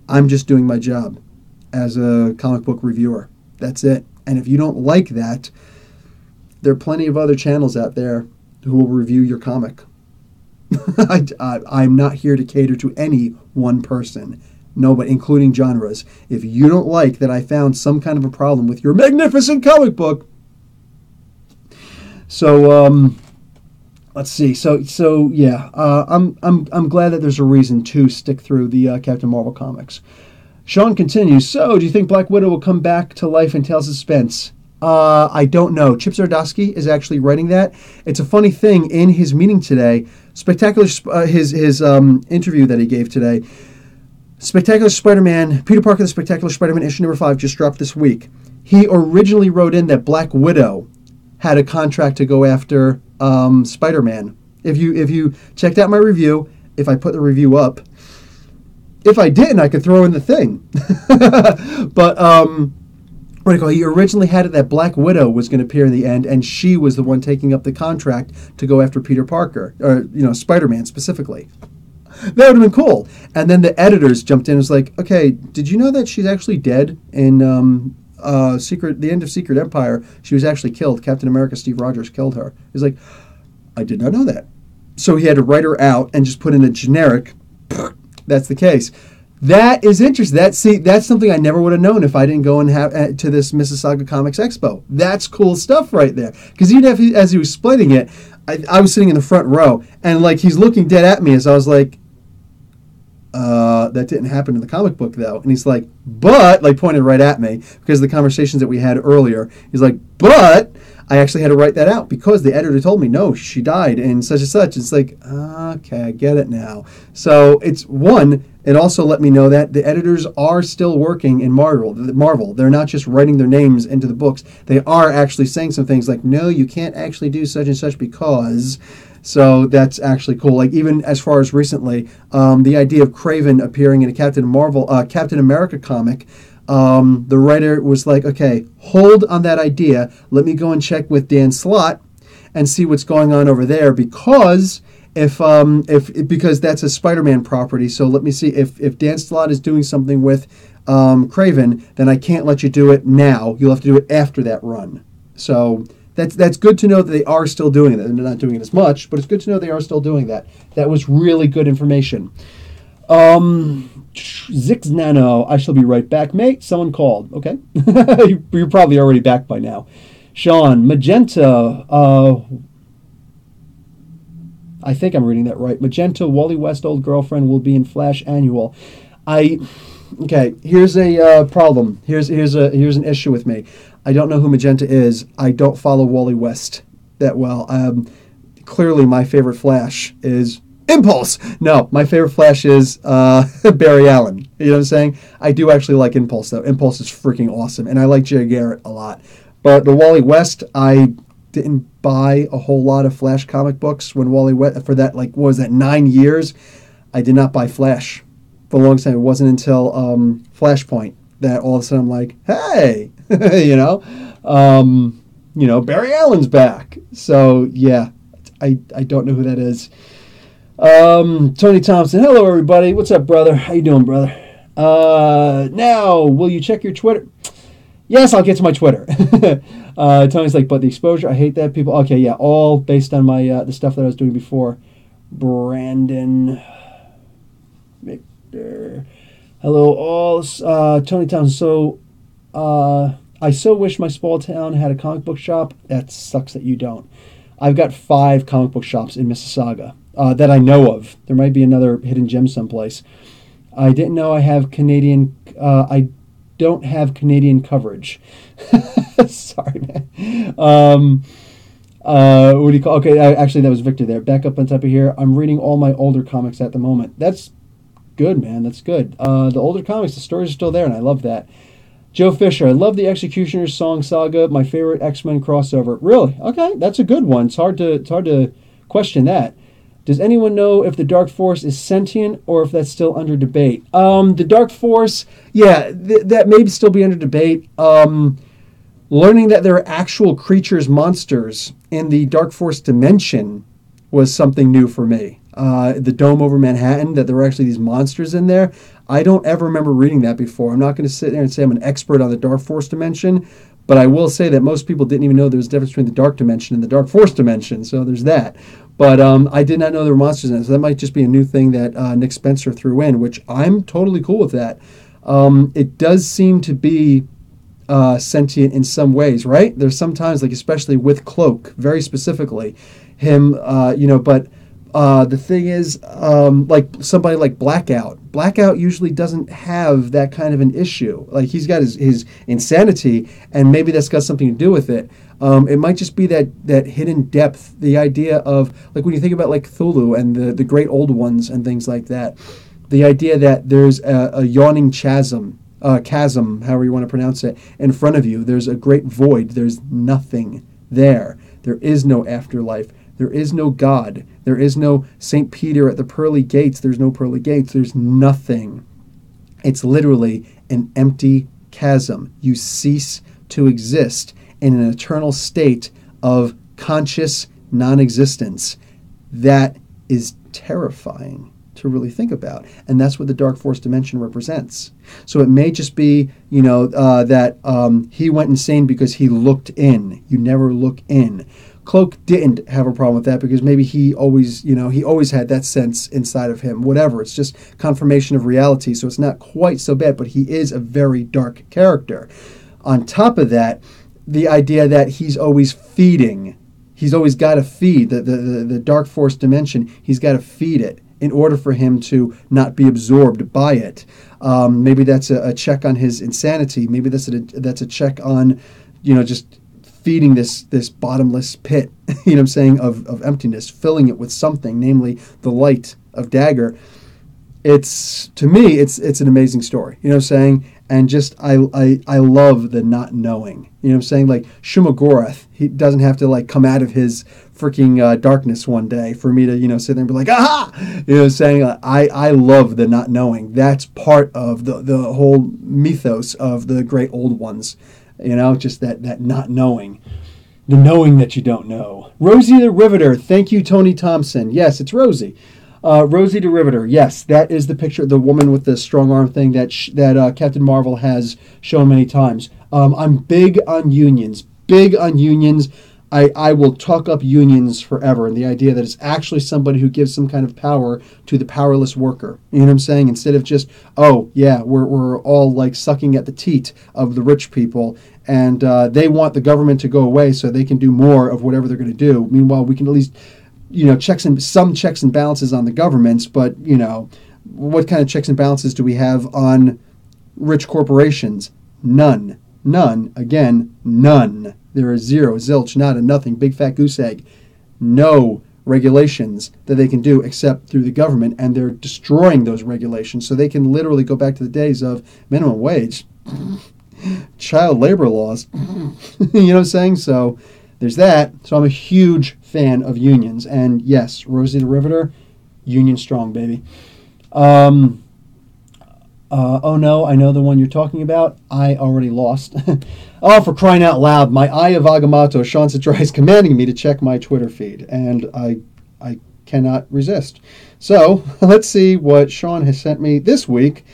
I'm just doing my job as a comic book reviewer. That's it. And if you don't like that, there are plenty of other channels out there who will review your comic. I'm not here to cater to any one person. Nobody, including genres. If you don't like that I found some kind of a problem with your magnificent comic book. So, let's see. So yeah. I'm glad that there's a reason to stick through the Captain Marvel comics. Sean continues. So, do you think Black Widow will come back to life in Tales of Suspense? I don't know. Chip Zdarsky is actually writing that. It's a funny thing. In his meeting today, his interview that he gave today, Spectacular Spider-Man, Peter Parker, the Spectacular Spider-Man issue number 5 just dropped this week. He originally wrote in that Black Widow had a contract to go after Spider-Man. If you checked out my review, if I put the review up, if I didn't, I could throw in the thing. But he originally had it that Black Widow was going to appear in the end, and she was the one taking up the contract to go after Peter Parker, or Spider-Man specifically. That would have been cool. And then the editors jumped in and was like, okay, did you know that she's actually dead in the end of Secret Empire? She was actually killed. Captain America Steve Rogers killed her. He's like, I did not know that. So he had to write her out and just put in a generic, that's the case. That is interesting. That's something I never would have known if I didn't go and have to this Mississauga Comics Expo. That's cool stuff right there. Because even as he was explaining it, I was sitting in the front row, and he's looking dead at me as I was like, that didn't happen in the comic book though. And he's like, but, pointed right at me because of the conversations that we had earlier. He's like, but I actually had to write that out because the editor told me, no, she died and such and such. It's like, okay, I get it now. So it also let me know that the editors are still working in Marvel. They're not just writing their names into the books. They are actually saying some things like, no, you can't actually do such and such because... So that's actually cool. Even as far as recently, the idea of Kraven appearing in a Captain America comic, the writer was like, okay, hold on that idea. Let me go and check with Dan Slott and see what's going on over there because because that's a Spider-Man property. So let me see if Dan Slott is doing something with Kraven, then I can't let you do it now. You'll have to do it after that run. So that's good to know that they are still doing it. They're not doing it as much, but it's good to know they are still doing that. That was really good information. Zix Nano, I shall be right back, mate. Someone called. Okay. You're probably already back by now. Sean, Magenta. I think I'm reading that right. Magenta, Wally West old girlfriend, will be in Flash Annual. Okay, here's a problem. Here's an issue with me. I don't know who Magenta is. I don't follow Wally West that well. Clearly, my favorite Flash is Impulse. No, my favorite Flash is Barry Allen. You know what I'm saying? I do actually like Impulse, though. Impulse is freaking awesome, and I like Jay Garrett a lot. But the Wally West, I didn't buy a whole lot of Flash comic books when Wally West, for that, like, what was that, 9 years? I did not buy Flash for a long time. It wasn't until Flashpoint that all of a sudden I'm like, hey, you know, Barry Allen's back. So, yeah, I don't know who that is. Tony Thompson, hello everybody. What's up, brother? How you doing, brother? Now, will you check your Twitter? Yes, I'll get to my Twitter. Tony's like, but the exposure, I hate that people. Okay, yeah, all based on my the stuff that I was doing before. Brandon Victor, hello all. Tony Thompson. So, I so wish my small town had a comic book shop. That sucks that you don't. I've got 5 comic book shops in Mississauga. That I know of. There might be another hidden gem someplace. I didn't know I have Canadian. I don't have Canadian coverage. Sorry, man. What do you call? Okay, actually, that was Victor there. Back up on top of here. I'm reading all my older comics at the moment. That's good, man. That's good. The older comics, the stories are still there, and I love that. Joe Fisher, I love the Executioner's Song Saga. My favorite X-Men crossover. Really? Okay, that's a good one. It's hard to question that. Does anyone know if the Dark Force is sentient or if that's still under debate? The Dark Force, yeah, that may still be under debate. Learning that there are actual creatures, monsters in the Dark Force dimension was something new for me. The dome over Manhattan, that there were actually these monsters in there. I don't ever remember reading that before. I'm not going to sit there and say I'm an expert on the Dark Force dimension, but I will say that most people didn't even know there was a difference between the Dark Dimension and the Dark Force dimension, so there's that. But I did not know there were monsters in it, so that might just be a new thing that Nick Spencer threw in, which I'm totally cool with that. It does seem to be sentient in some ways, right? There's sometimes, like especially with Cloak, very specifically, him, but the thing is, like somebody like Blackout. Blackout usually doesn't have that kind of an issue. Like he's got his insanity, and maybe that's got something to do with it. It might just be that hidden depth, the idea of, like when you think about like Cthulhu and the great old ones and things like that, the idea that there's a yawning chasm, however you want to pronounce it, in front of you. There's a great void. There's nothing there. There is no afterlife. There is no God. There is no St. Peter at the pearly gates. There's no pearly gates. There's nothing. It's literally an empty chasm. You cease to exist in an eternal state of conscious non-existence. That is terrifying to really think about. And that's what the Dark Force dimension represents. So it may just be, that he went insane because he looked in. You never look in. Cloak didn't have a problem with that because maybe he always had that sense inside of him. Whatever. It's just confirmation of reality. So it's not quite so bad, but he is a very dark character. On top of that, the idea that he's always feeding. He's always got to feed the Dark Force dimension. He's got to feed it in order for him to not be absorbed by it. Maybe that's a check on his insanity. Maybe that's a check on, just feeding this bottomless pit, you know what I'm saying, of emptiness, filling it with something, namely the light of Dagger. To me, it's an amazing story, you know what I'm saying? And just, I love the not knowing, you know what I'm saying? Like Shumagorath, he doesn't have to like come out of his freaking darkness one day for me to, sit there and be like, aha! You know what I'm saying? I love the not knowing. That's part of the whole mythos of the great old ones. Just that not knowing. The knowing that you don't know. Rosie the Riveter. Thank you, Tony Thompson. Yes, it's Rosie. Rosie the Riveter. Yes, that is the picture of the woman with the strong arm thing that Captain Marvel has shown many times. I'm big on unions. I will talk up unions forever, and the idea that it's actually somebody who gives some kind of power to the powerless worker. You know what I'm saying? Instead of just, we're all like sucking at the teat of the rich people, and they want the government to go away so they can do more of whatever they're going to do. Meanwhile, we can at least some checks and balances on the governments, but what kind of checks and balances do we have on rich corporations? None. Again, none. There are zero, zilch, nada, nothing, big fat goose egg. No regulations that they can do except through the government, and they're destroying those regulations so they can literally go back to the days of minimum wage, child labor laws. You know what I'm saying? So there's that. So I'm a huge fan of unions. And yes, Rosie the Riveter, union strong, baby. Oh no, I know the one you're talking about. I already lost. Oh, for crying out loud. My Eye of Agamotto, Sean Citrai, is commanding me to check my Twitter feed, and I cannot resist. So let's see what Sean has sent me this week.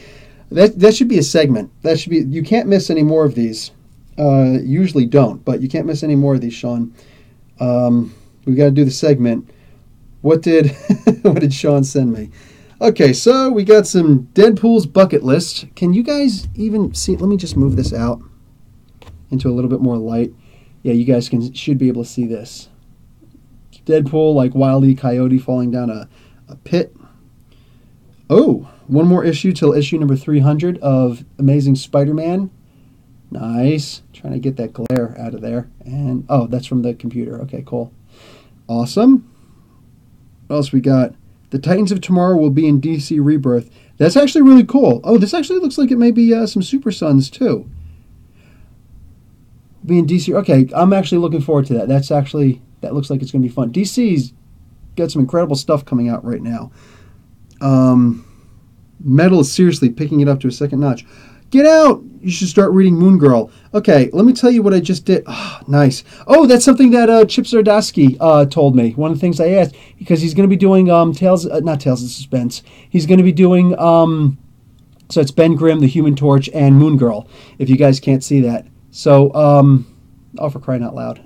That should be a segment. That should be. You can't miss any more of these. Usually don't, but you can't miss any more of these, Sean. We got to do the segment. What did Sean send me? Okay, so we got some Deadpool's bucket list. Can you guys even see? Let me just move this out into a little bit more light. Yeah, you guys should be able to see this. Deadpool like Wile E. Coyote falling down a pit. Oh, one more issue till issue number 300 of Amazing Spider-Man. Nice. Trying to get that glare out of there. And oh, that's from the computer. Okay, cool. Awesome. What else we got? The Titans of Tomorrow will be in DC Rebirth. That's actually really cool. Oh, this actually looks like it may be some Super Sons too. Be in DC. Okay, I'm actually looking forward to that. That looks like it's going to be fun. DC's got some incredible stuff coming out right now. Metal is seriously picking it up to a second notch. Get out! You should start reading Moon Girl. Okay, let me tell you what I just did. Oh, nice. Oh, that's something that Chip Zdarsky told me. One of the things I asked, because he's going to be doing not Tales of Suspense. He's going to be doing, so it's Ben Grimm, the Human Torch, and Moon Girl, if you guys can't see that. So, oh, for crying out loud.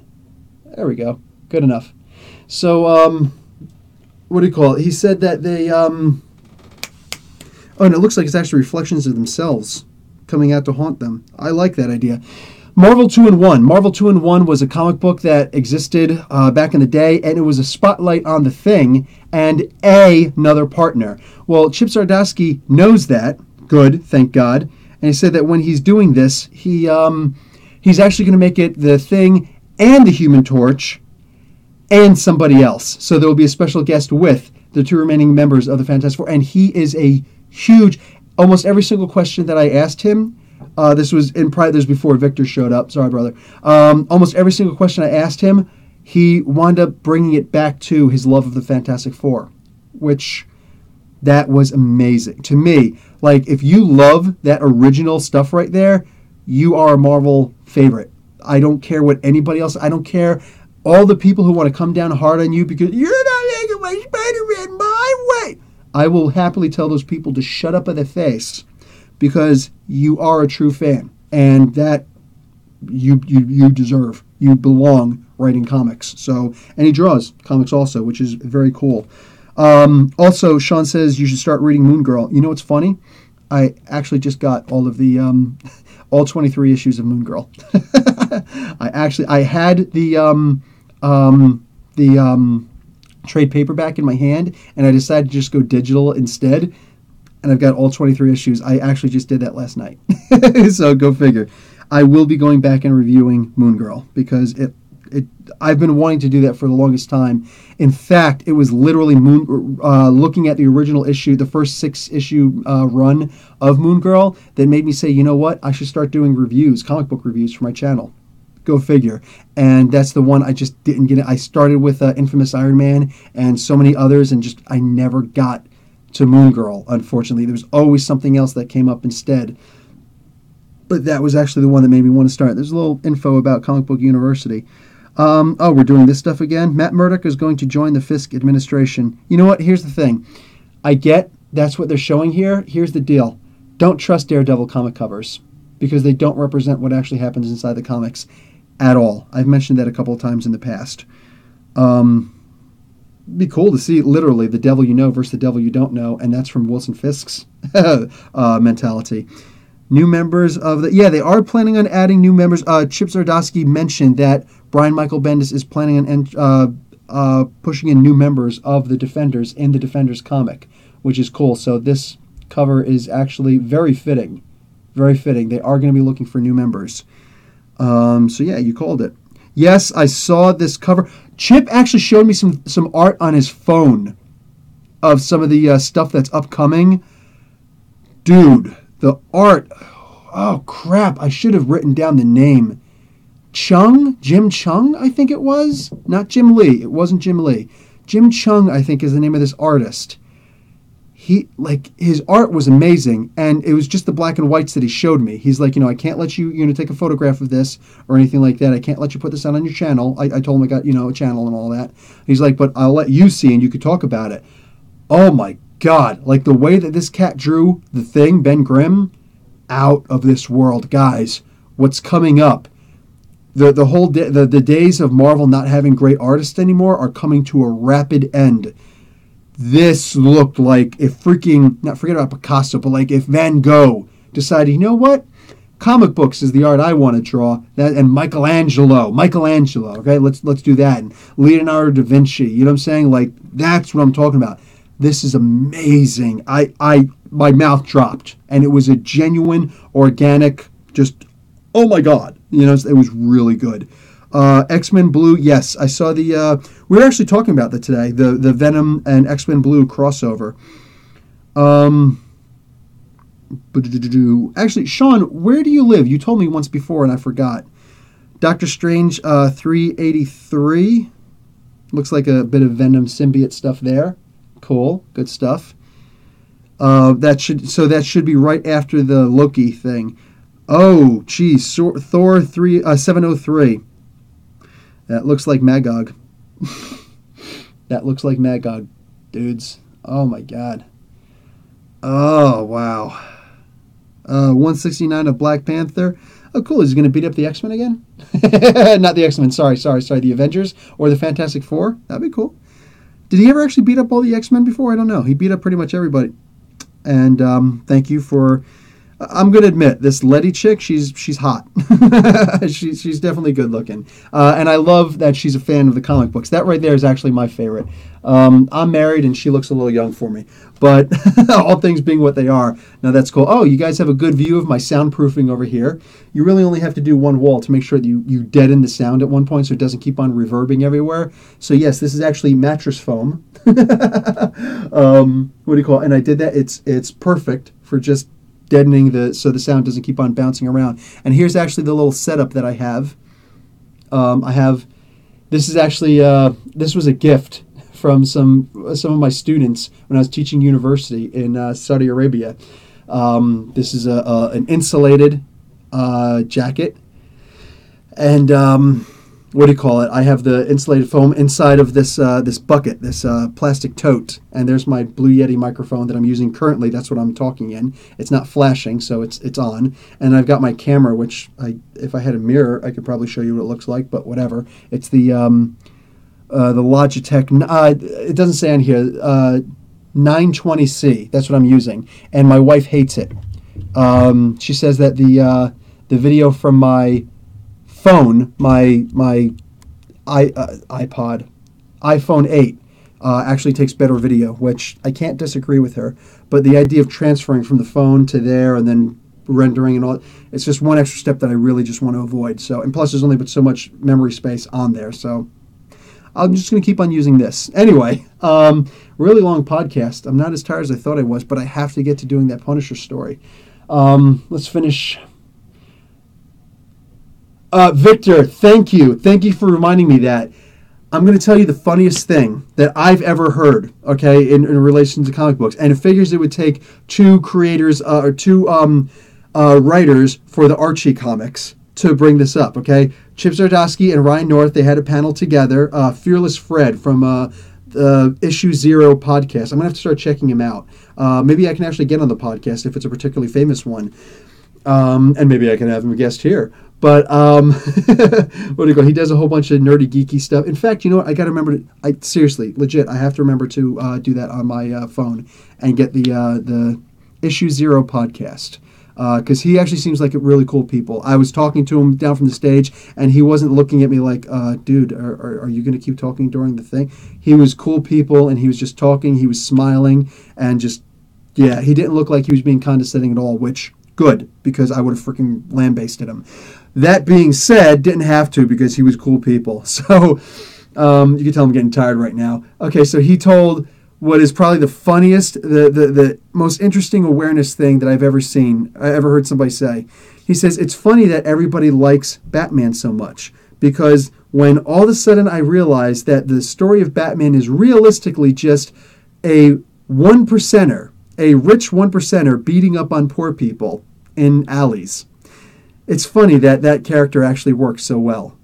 There we go. Good enough. So, what do you call it? He said that they, oh, and it looks like it's actually reflections of themselves coming out to haunt them. I like that idea. Marvel 2-in-1. Marvel 2-in-1 was a comic book that existed back in the day, and it was a spotlight on the Thing and another partner. Well, Chip Zdarsky knows that. Good, thank God. And he said that when he's doing this, he's actually going to make it the Thing and the Human Torch and somebody else. So there will be a special guest with the two remaining members of the Fantastic Four, and he is a huge. Almost every single question that I asked him, this was in private. This was before Victor showed up. Sorry, brother. Almost every single question I asked him, he wound up bringing it back to his love of the Fantastic Four, which that was amazing to me. Like, if you love that original stuff right there, you are a Marvel favorite. I don't care what anybody else. I don't care all the people who want to come down hard on you because you're not making my Spider-Man my way. I will happily tell those people to shut up in their face because you are a true fan, and that you deserve. You belong writing comics. So, and he draws comics also, which is very cool. Also, Sean says you should start reading Moon Girl. You know what's funny? I actually just got all of the all 23 issues of Moon Girl. I had the trade paperback in my hand, and I decided to just go digital instead, and I've got all 23 issues. I actually just did that last night. So go figure. I will be going back and reviewing Moon Girl because I've been wanting to do that for the longest time. In fact, it was literally looking at the original issue, the first 6-issue run of Moon Girl, that made me say, you know what, I should start doing reviews, comic book reviews for my channel. Go figure. And that's the one I just didn't get it. I started with Infamous Iron Man and so many others, and I never got to Moon Girl, unfortunately. There was always something else that came up instead. But that was actually the one that made me want to start. There's a little info about Comic Book University. Oh, we're doing this stuff again? Matt Murdock is going to join the Fisk administration. You know what? Here's the thing. I get that's what they're showing here. Here's the deal. Don't trust Daredevil comic covers because they don't represent what actually happens inside the comics at all. I've mentioned that a couple of times in the past. It'd be cool to see literally the devil you know versus the devil you don't know, and that's from Wilson Fisk's mentality. New members of the... Yeah, they are planning on adding new members. Chip Zdarsky mentioned that Brian Michael Bendis is planning on pushing in new members of the Defenders in the Defenders comic, which is cool. So this cover is actually very fitting. Very fitting. They are going to be looking for new members. So yeah, you called it. Yes, I saw this cover. Chip actually showed me some art on his phone of some of the stuff that's upcoming. Dude, the art. Oh, crap. I should have written down the name. Jim Chung, I think it was. Not Jim Lee. It wasn't Jim Lee. Jim Chung, I think, is the name of this artist. His art was amazing, and it was just the black and whites that he showed me. He's like, I can't let you, take a photograph of this or anything like that. I can't let you put this out on your channel. I told him I got, a channel and all that. He's like, but I'll let you see and you could talk about it. Oh my God. Like the way that this cat drew the Thing, Ben Grimm, out of this world. Guys, what's coming up? The whole the days of Marvel not having great artists anymore are coming to a rapid end. This looked like if forget about Picasso, but like if Van Gogh decided, you know what? Comic books is the art I want to draw. And Michelangelo, okay? Let's do that. And Leonardo da Vinci, you know what I'm saying? Like, that's what I'm talking about. This is amazing. My mouth dropped. And it was a genuine, organic, just, oh my God. It was really good. X-Men Blue, yes, I saw we were actually talking about that today, the Venom and X-Men Blue crossover. Actually, Sean, where do you live? You told me once before and I forgot. Doctor Strange 383. Looks like a bit of Venom symbiote stuff there. Cool, good stuff. That should be right after the Loki thing. Oh, geez, Thor 703. That looks like Magog. That looks like Magog, dudes. Oh my God. Oh wow. 169 of Black Panther. Oh cool. Is he going to beat up the X-Men again? Not the X-Men. Sorry. The Avengers or the Fantastic Four. That'd be cool. Did he ever actually beat up all the X-Men before? I don't know. He beat up pretty much everybody. And thank you for. I'm going to admit, this Letty chick, she's hot. she's definitely good looking. And I love that she's a fan of the comic books. That right there is actually my favorite. I'm married and she looks a little young for me. But all things being what they are, now that's cool. Oh, you guys have a good view of my soundproofing over here. You really only have to do one wall to make sure that you deaden the sound at one point so it doesn't keep on reverbing everywhere. So yes, this is actually mattress foam. What do you call it? And I did that. It's perfect for just deadening so the sound doesn't keep on bouncing around. And here's actually the little setup that I have. This is actually this was a gift from some of my students when I was teaching university in Saudi Arabia. This is an insulated jacket, and what do you call it? I have the insulated foam inside of this bucket, this plastic tote, and there's my Blue Yeti microphone that I'm using currently. That's what I'm talking in. It's not flashing, so it's on. And I've got my camera, which if I had a mirror, I could probably show you what it looks like, but whatever. It's the Logitech. It doesn't say on here 920C. That's what I'm using, and my wife hates it. She says that the video from my phone, my iPhone 8 actually takes better video, which I can't disagree with her. But the idea of transferring from the phone to there and then rendering and all, it's just one extra step that I really just want to avoid. So, and plus there's only but so much memory space on there. So I'm just going to keep on using this. Anyway, really long podcast. I'm not as tired as I thought I was, but I have to get to doing that Punisher story. Let's finish. Victor, thank you. Thank you for reminding me that. I'm going to tell you the funniest thing that I've ever heard, okay, in relation to comic books. And it figures it would take two creators or two writers for the Archie comics to bring this up, okay? Chip Zdarsky and Ryan North, they had a panel together. Fearless Fred from the Issue Zero podcast. I'm going to have to start checking him out. Maybe I can actually get on the podcast if it's a particularly famous one. And maybe I can have him a guest here. But what do you go? He does a whole bunch of nerdy, geeky stuff. In fact, you know what? I got to remember to. Seriously, legit. I have to remember to do that on my phone and get the Issue Zero podcast. because he actually seems like a really cool people. I was talking to him down from the stage, and he wasn't looking at me like, dude, are you going to keep talking during the thing? He was cool people, and he was just talking. He was smiling, and just, yeah, he didn't look like he was being condescending at all, which, good, because I would have freaking lambasted him. That being said, didn't have to because he was cool people. So you can tell I'm getting tired right now. Okay, so he told what is probably the funniest, the most interesting awareness thing that I've ever seen, I ever heard somebody say. He says, it's funny that everybody likes Batman so much, because when all of a sudden I realized that the story of Batman is realistically just a one percenter, a rich one percenter beating up on poor people in alleys. It's funny that that character actually works so well.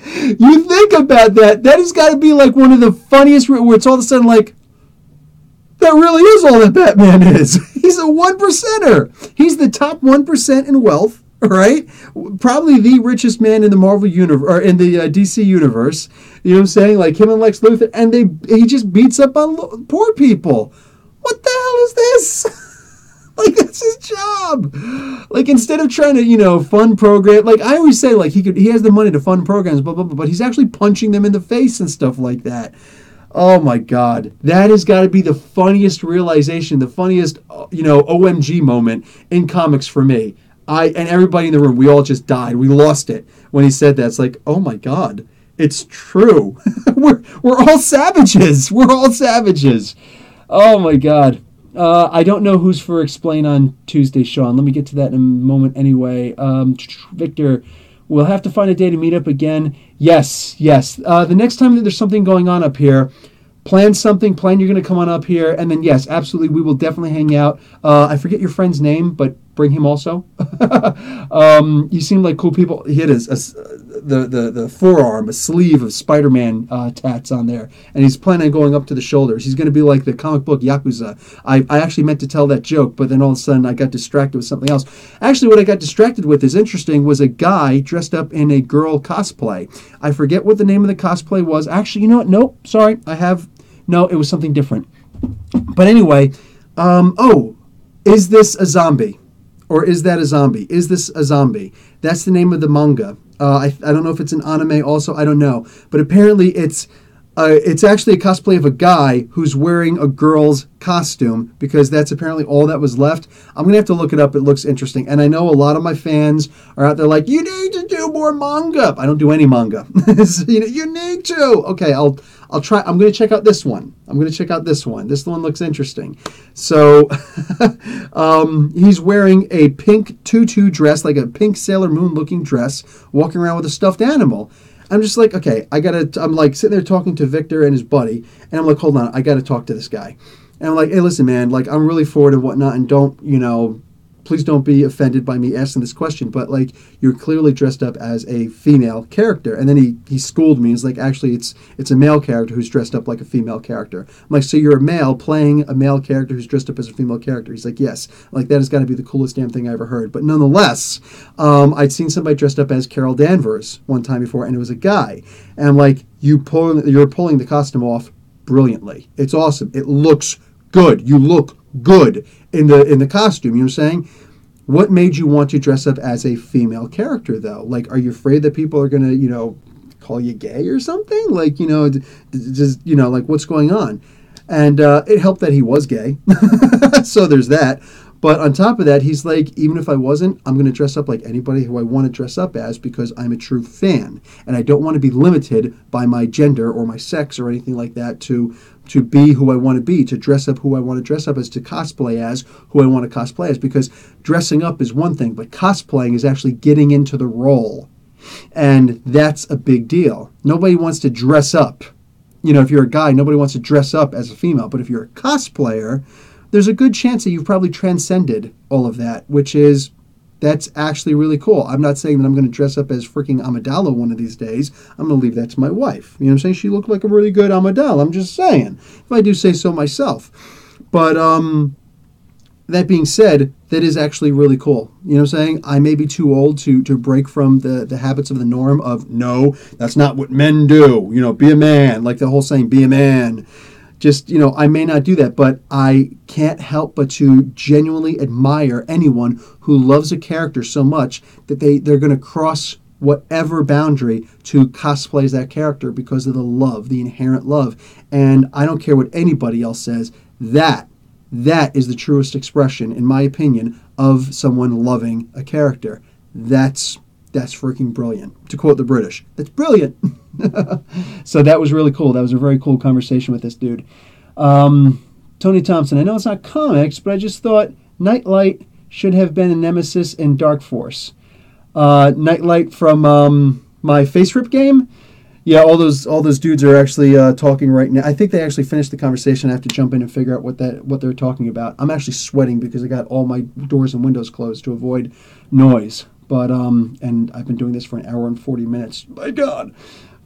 You think about that. That has got to be like one of the funniest, where it's all of a sudden like, that really is all that Batman is. He's a one percenter. He's the top 1% in wealth, right? Probably the richest man in the Marvel universe, or in the DC universe. You know what I'm saying? Like him and Lex Luthor, and he just beats up on poor people. What the hell is this? Like, that's his job. Like, instead of trying to, fund program, like I always say, like he has the money to fund programs, blah, blah, blah, but he's actually punching them in the face and stuff like that. Oh my God. That has got to be the funniest realization, the funniest, OMG moment in comics for me. And everybody in the room, we all just died. We lost it when he said that. It's like, oh my God, it's true. We're all savages. We're all savages. Oh my God. I don't know who's for Explain on Tuesday, Sean. Let me get to that in a moment anyway. Victor, we'll have to find a day to meet up again. Yes. The next time that there's something going on up here, plan something, plan you're going to come on up here, and then yes, absolutely, we will definitely hang out. I forget your friend's name, but bring him also. You seem like cool people. He had the forearm, a sleeve of Spider-Man tats on there, and he's planning on going up to the shoulders. He's going to be like the comic book Yakuza. I actually meant to tell that joke, but then all of a sudden I got distracted with something else. Actually, what I got distracted with is interesting, was a guy dressed up in a girl cosplay. I forget what the name of the cosplay was. Actually, you know what? Nope, sorry. No, it was something different. But anyway, is this a zombie? Or is that a zombie? Is this a zombie? That's the name of the manga. I don't know if it's an anime also. I don't know. But apparently it's actually a cosplay of a guy who's wearing a girl's costume, because that's apparently all that was left. I'm going to have to look it up. It looks interesting. And I know a lot of my fans are out there like, you need to do more manga. I don't do any manga. You need to. Okay, I'll try. I'm going to check out this one. This one looks interesting. So he's wearing a pink tutu dress, like a pink Sailor Moon looking dress, walking around with a stuffed animal. I'm just like, okay, I'm like sitting there talking to Victor and his buddy, and I'm like, hold on, I got to talk to this guy. And I'm like, hey, listen, man, like, I'm really forward and whatnot, and please don't be offended by me asking this question, but like, you're clearly dressed up as a female character. And then he schooled me. He's like, actually, it's a male character who's dressed up like a female character. I'm like, so you're a male playing a male character who's dressed up as a female character? He's like, yes. I'm like, that has got to be the coolest damn thing I ever heard. But nonetheless, I'd seen somebody dressed up as Carol Danvers one time before, and it was a guy. And I'm like, you're pulling the costume off brilliantly. It's awesome. It looks good. You look good in the costume. You know what I'm saying? What made you want to dress up as a female character, though? Like, are you afraid that people are going to, call you gay or something? Like, just, like, what's going on? And it helped that he was gay. So there's that. But on top of that, he's like, even if I wasn't, I'm going to dress up like anybody who I want to dress up as, because I'm a true fan. And I don't want to be limited by my gender or my sex or anything like that to be who I want to be, to dress up who I want to dress up as, to cosplay as who I want to cosplay as. Because dressing up is one thing, but cosplaying is actually getting into the role. And that's a big deal. Nobody wants to dress up. If you're a guy, nobody wants to dress up as a female. But if you're a cosplayer, there's a good chance that you've probably transcended all of that, that's actually really cool. I'm not saying that I'm going to dress up as freaking Amidala one of these days. I'm going to leave that to my wife. You know what I'm saying? She looked like a really good Amidala. I'm just saying, if I do say so myself. But that being said, that is actually really cool. You know what I'm saying? I may be too old to break from the habits of the norm of, no, that's not what men do. Be a man. Like the whole saying, be a man. Just, I may not do that, but I can't help but to genuinely admire anyone who loves a character so much that they're going to cross whatever boundary to cosplay as that character because of the love, the inherent love. And I don't care what anybody else says, that is the truest expression, in my opinion, of someone loving a character. That's freaking brilliant. To quote the British, that's brilliant. So that was really cool. That was a very cool conversation with this dude. Tony Thompson, I know it's not comics, but I just thought Nightlight should have been a nemesis in Dark Force. Nightlight from my Face Rip game. Yeah, all those dudes are actually talking right now. I think they actually finished the conversation. I have to jump in and figure out what they're talking about. I'm actually sweating because I got all my doors and windows closed to avoid noise. But and I've been doing this for an hour and 40 minutes. My God.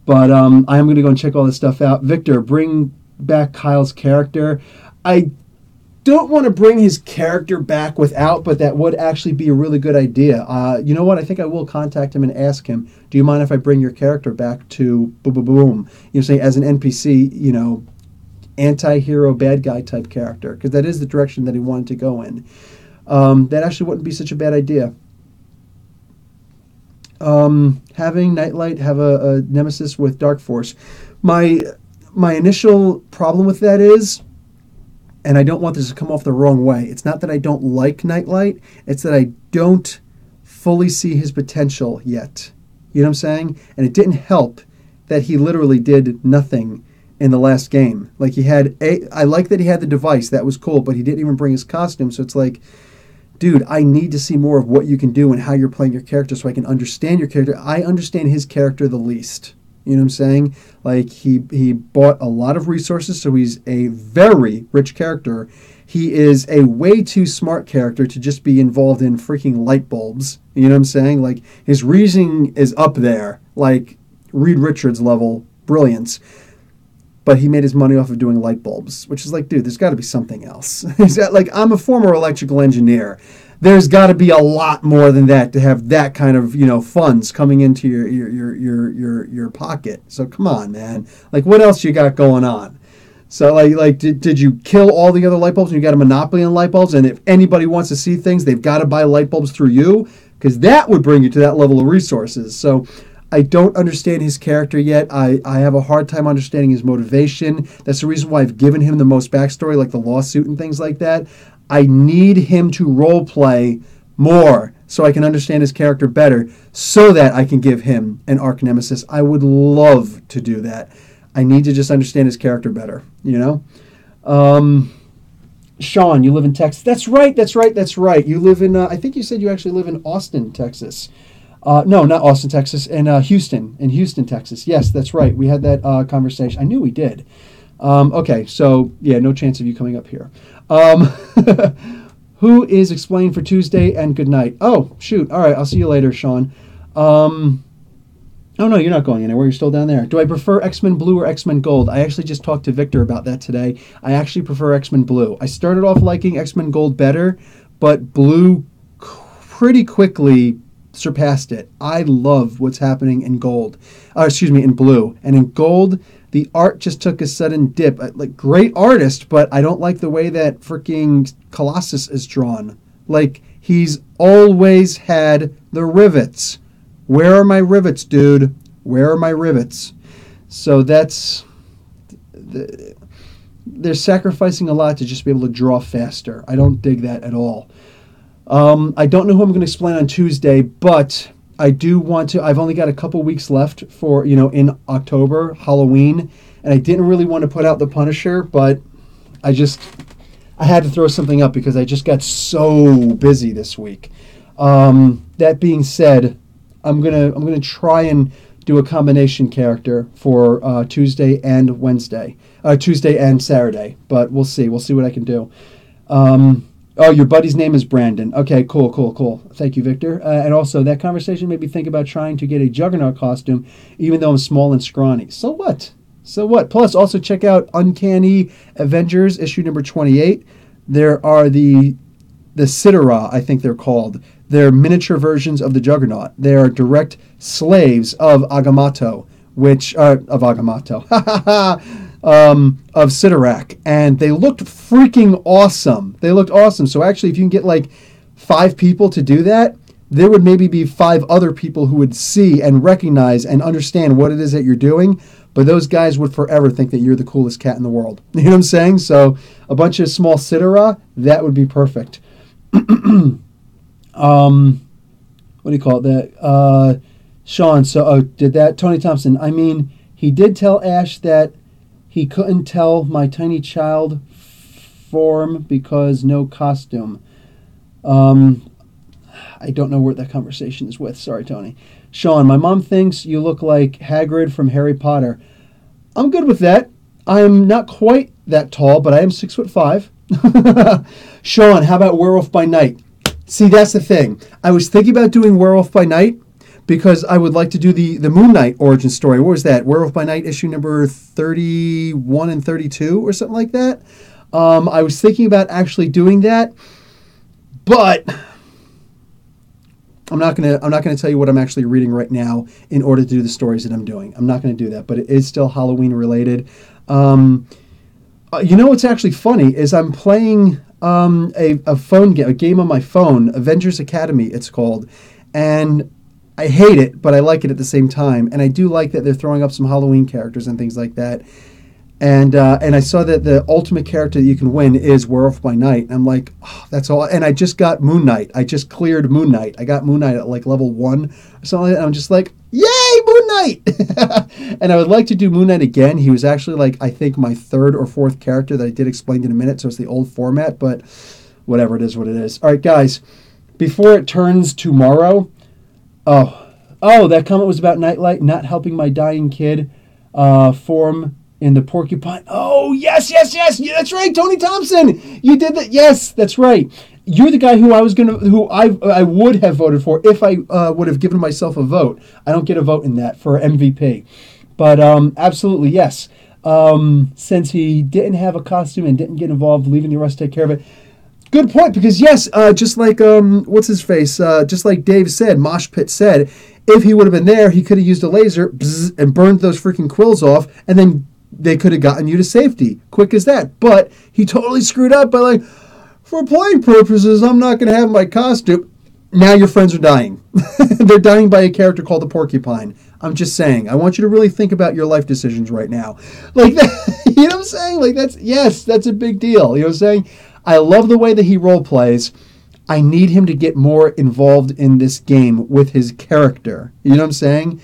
But I am going to go and check all this stuff out. Victor, bring back Kyle's character. I don't want to bring his character back without, but that would actually be a really good idea. You know what? I think I will contact him and ask him, do you mind if I bring your character back to boom? Say as an NPC, anti-hero, bad guy type character, because that is the direction that he wanted to go in. That actually wouldn't be such a bad idea. Having Nightlight have a nemesis with Dark Force. My initial problem with that is, and I don't want this to come off the wrong way, it's not that I don't like Nightlight, it's that I don't fully see his potential yet. You know what I'm saying? And it didn't help that he literally did nothing in the last game. Like I like that he had the device, that was cool, but he didn't even bring his costume, so it's like, dude, I need to see more of what you can do and how you're playing your character so I can understand your character. I understand his character the least. You know what I'm saying? Like, he bought a lot of resources, so he's a very rich character. He is a way too smart character to just be involved in freaking light bulbs. You know what I'm saying? Like, his reasoning is up there, like Reed Richards level brilliance. But he made his money off of doing light bulbs, which is like, dude, there's got to be something else. Like, I'm a former electrical engineer. There's got to be a lot more than that to have that kind of, funds coming into your pocket. So come on, man. Like, what else you got going on? So like did you kill all the other light bulbs and you got a monopoly on light bulbs? And if anybody wants to see things, they've got to buy light bulbs through you, because that would bring you to that level of resources. So I don't understand his character yet. I have a hard time understanding his motivation. That's the reason why I've given him the most backstory, like the lawsuit and things like that. I need him to role play more so I can understand his character better so that I can give him an arch nemesis. I would love to do that. I need to just understand his character better, Sean, you live in Texas. That's right. You live in, I think you said you actually live in Austin, Texas. No, not Austin, Texas, in Houston, Texas. Yes, that's right. We had that conversation. I knew we did. Okay, so, yeah, no chance of you coming up here. Who is explained for Tuesday and good night? Oh, shoot. All right, I'll see you later, Sean. Oh, no, you're not going anywhere. You're still down there. Do I prefer X-Men Blue or X-Men Gold? I actually just talked to Victor about that today. I actually prefer X-Men Blue. I started off liking X-Men Gold better, but Blue pretty quickly surpassed it. I love what's happening in Gold. In Blue. And in Gold, the art just took a sudden dip. Like, great artist, but I don't like the way that freaking Colossus is drawn. Like, he's always had the rivets. Where are my rivets, dude? Where are my rivets? So they're sacrificing a lot to just be able to draw faster. I don't dig that at all. I don't know who I'm going to explain on Tuesday, but I do want to. I've only got a couple weeks left for, in October, Halloween, and I didn't really want to put out the Punisher, but I had to throw something up because I just got so busy this week. That being said, I'm gonna try and do a combination character for Tuesday and Wednesday, Tuesday and Saturday, but we'll see. We'll see what I can do. Oh, your buddy's name is Brandon. Okay, cool. Thank you, Victor. And also, that conversation made me think about trying to get a Juggernaut costume, even though I'm small and scrawny. So what? Plus, also check out Uncanny Avengers, issue number 28. There are the Sidera, I think they're called. They're miniature versions of the Juggernaut. They are direct slaves of Agamotto, of Sidorak, and they looked freaking awesome. They looked awesome. So actually, if you can get like 5 people to do that, there would maybe be 5 other people who would see and recognize and understand what it is that you're doing. But those guys would forever think that you're the coolest cat in the world. You know what I'm saying? So a bunch of small Sidora, that would be perfect. What do you call it? That Sean. So did that Tony Thompson? I mean, he did tell Ash that he couldn't tell my tiny child form because no costume. I don't know what that conversation is with. Sorry, Tony. Sean, my mom thinks you look like Hagrid from Harry Potter. I'm good with that. I'm not quite that tall, but I am 6'5". Sean, how about Werewolf by Night? See, that's the thing. I was thinking about doing Werewolf by Night because I would like to do the Moon Knight origin story. What was that? Werewolf by Night issue number 31 and 32 or something like that. I was thinking about actually doing that, but I'm not gonna tell you what I'm actually reading right now in order to do the stories that I'm doing. I'm not gonna do that, but it is still Halloween related. You know what's actually funny is I'm playing a phone game, a game on my phone, Avengers Academy it's called, and I hate it, but I like it at the same time. And I do like that they're throwing up some Halloween characters and things like that. And I saw that the ultimate character that you can win is Werewolf by Night. And I'm like, oh, that's all. And I just got Moon Knight. I just cleared Moon Knight. I got Moon Knight at like level 1 or something like that. And I'm just like, yay, Moon Knight! And I would like to do Moon Knight again. He was actually like, I think my 3rd or 4th character that I did explain in a minute. So it's the old format, but whatever, it is what it is. All right, guys, before it turns tomorrow, that comment was about Nightlight not helping my dying kid form in the porcupine. Oh, yes. Yeah, that's right, Tony Thompson. You did that. Yes, that's right. You're the guy who I would have voted for if I would have given myself a vote. I don't get a vote in that for MVP. But absolutely, yes. Since he didn't have a costume and didn't get involved, leaving the rest to take care of it. Good point, because yes, just like, what's his face? Just like Dave said, Mosh Pit said, if he would have been there, he could have used a laser and burned those freaking quills off, and then they could have gotten you to safety. Quick as that. But he totally screwed up by like, for playing purposes, I'm not going to have my costume. Now your friends are dying. They're dying by a character called the Porcupine. I'm just saying. I want you to really think about your life decisions right now. Like that, you know what I'm saying? Like that's a big deal. You know what I'm saying? I love the way that he role plays. I need him to get more involved in this game with his character. You know what I'm saying?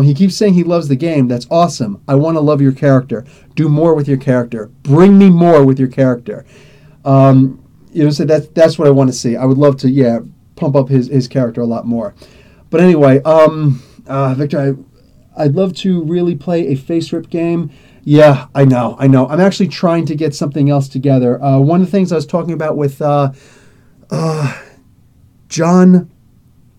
He keeps saying he loves the game. That's awesome. I want to love your character. Do more with your character. Bring me more with your character. You know, so that's what I want to see. I would love to, pump up his character a lot more. But anyway, Victor, I'd love to really play a face rip game. Yeah, I know. I'm actually trying to get something else together. One of the things I was talking about with John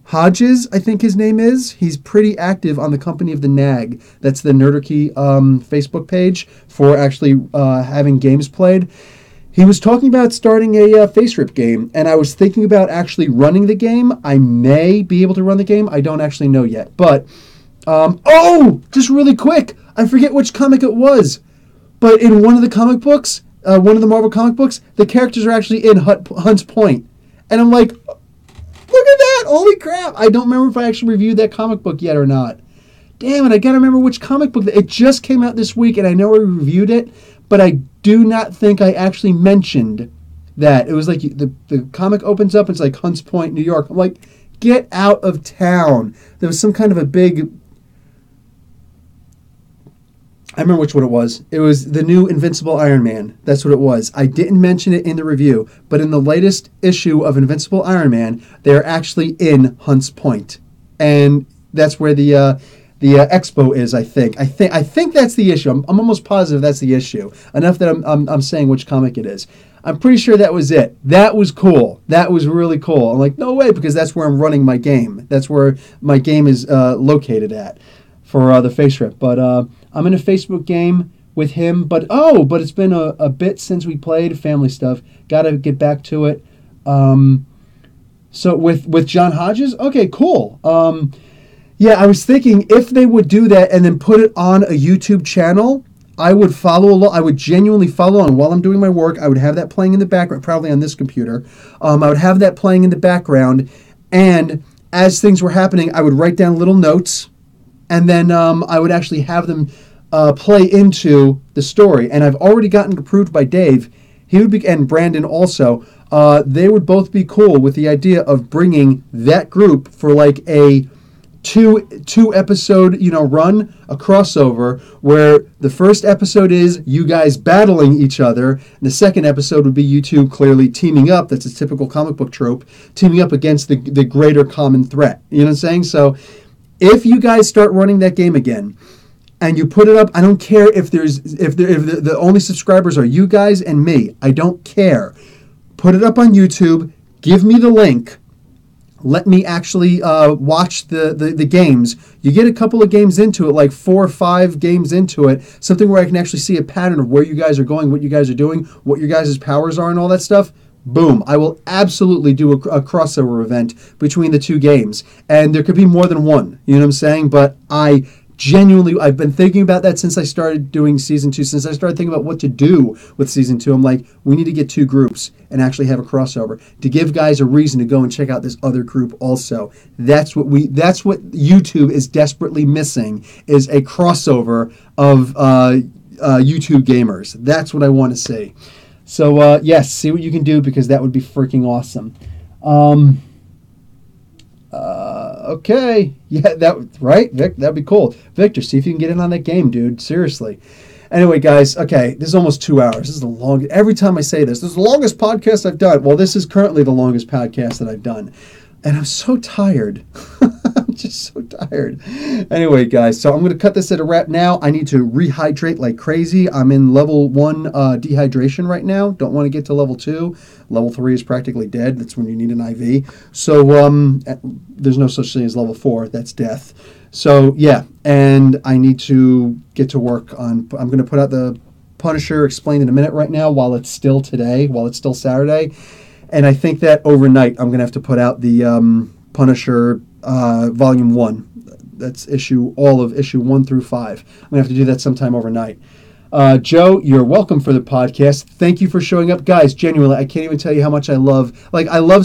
Hodges, I think his name is. He's pretty active on the Company of the Nag. That's the Nerdarchy Facebook page for actually having games played. He was talking about starting a face rip game, and I was thinking about actually running the game. I may be able to run the game. I don't actually know yet. But, just really quick, I forget which comic it was, but in one of the comic books, one of the Marvel comic books, the characters are actually in Hunt's Point. And I'm like, look at that! Holy crap! I don't remember if I actually reviewed that comic book yet or not. Damn it, I gotta remember which comic book. It just came out this week, and I know I reviewed it, but I do not think I actually mentioned that. It was like the comic opens up, it's like Hunts Point, New York. I'm like, get out of town. There was some kind of a big... I remember which one it was. It was the new Invincible Iron Man. That's what it was. I didn't mention it in the review, but in the latest issue of Invincible Iron Man, they're actually in Hunts Point. And that's where the Expo is, I think. I think that's the issue. I'm almost positive that's the issue. Enough that I'm saying which comic it is. I'm pretty sure that was it. That was cool. That was really cool. I'm like, no way, because that's where I'm running my game. That's where my game is located at for the face rip. But I'm in a Facebook game with him. But it's been a bit since we played family stuff. Got to get back to it. So with John Hodges, okay, cool. Yeah, I was thinking if they would do that and then put it on a YouTube channel, I would follow along. I would genuinely follow on while I'm doing my work. I would have that playing in the background, probably on this computer. I would have that playing in the background, and as things were happening, I would write down little notes, and then I would actually have them play into the story. And I've already gotten approved by Dave. He would be, and Brandon also. They would both be cool with the idea of bringing that group for like a two episode run, a crossover where the first episode is you guys battling each other, and the second episode would be you two clearly teaming up. That's a typical comic book trope, teaming up against the greater common threat. You know what I'm saying? So if you guys start running that game again and you put it up, I don't care if the only subscribers are you guys and me. I don't care. Put it up on YouTube. Give me the link. Let me actually watch the games. You get a couple of games into it, like 4 or 5 games into it, something where I can actually see a pattern of where you guys are going, what you guys are doing, what your guys' powers are and all that stuff. Boom. I will absolutely do a crossover event between the 2 games. And there could be more than one, you know what I'm saying? But I've been thinking about that since I started doing season 2, since I started thinking about what to do with season 2. I'm like, we need to get 2 groups and actually have a crossover to give guys a reason to go and check out this other group also. That's what YouTube is desperately missing, is a crossover of YouTube gamers. That's what I want to see. So yes, see what you can do, because that would be freaking awesome. Okay. Yeah, right, Vic? That'd be cool. Victor, see if you can get in on that game, dude. Seriously. Anyway, guys, okay, this is almost 2 hours. This is the longest. Every time I say this is the longest podcast I've done. Well, this is currently the longest podcast that I've done. And I'm so tired. I'm just so tired. Anyway, guys, so I'm going to cut this at a wrap now. I need to rehydrate like crazy. I'm in level 1 dehydration right now. Don't want to get to level 2. Level 3 is practically dead. That's when you need an IV. So there's no such thing as level 4. That's death. So, yeah, and I need to get to work on... I'm going to put out the Punisher Explained in a Minute right now while it's still today, while it's still Saturday. And I think that overnight I'm going to have to put out the Punisher Volume 1. That's all of issue 1 through 5. I'm going to have to do that sometime overnight. Joe, you're welcome for the podcast. Thank you for showing up. Guys, genuinely, I can't even tell you how much I love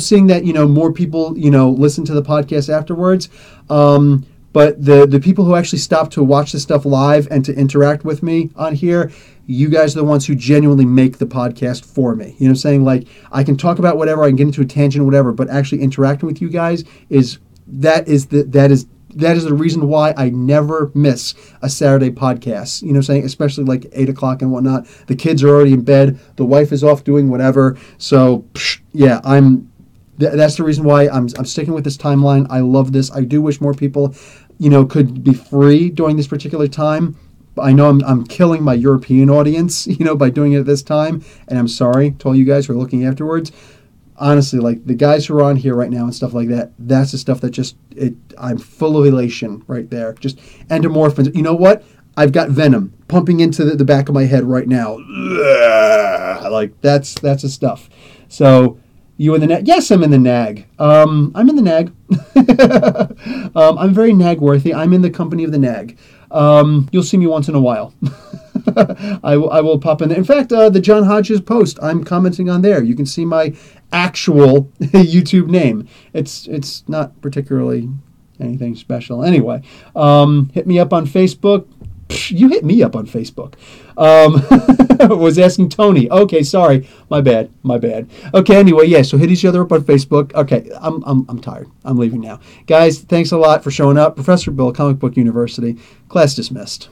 seeing that, more people, listen to the podcast afterwards. But the people who actually stop to watch this stuff live and to interact with me on here, you guys are the ones who genuinely make the podcast for me. You know what I'm saying? Like, I can talk about whatever, I can get into a tangent or whatever, but actually interacting with you guys is the reason why I never miss a Saturday podcast. You know what I'm saying? Especially like 8 o'clock and whatnot. The kids are already in bed. The wife is off doing whatever. So, yeah, that's the reason why I'm sticking with this timeline. I love this. I do wish more people, could be free during this particular time. I know I'm killing my European audience, by doing it at this time. And I'm sorry to all you guys who are looking afterwards. Honestly, like the guys who are on here right now and stuff like that, that's the stuff that I'm full of elation right there. Just endomorphins. You know what? I've got venom pumping into the back of my head right now. Like that's the stuff. So you in the nag? Yes, I'm in the nag. I'm in the nag. I'm very nag worthy. I'm in the company of the nag. You'll see me once in a while. I will pop in there. In fact, the John Hodges post, I'm commenting on there. You can see my actual YouTube name. It's not particularly anything special. Anyway, hit me up on Facebook. You hit me up on Facebook. Was asking Tony. Okay, sorry. My bad. Okay, anyway, yeah, so hit each other up on Facebook. Okay, I'm tired. I'm leaving now. Guys, thanks a lot for showing up. Professor Bill, Comic Book University. Class dismissed.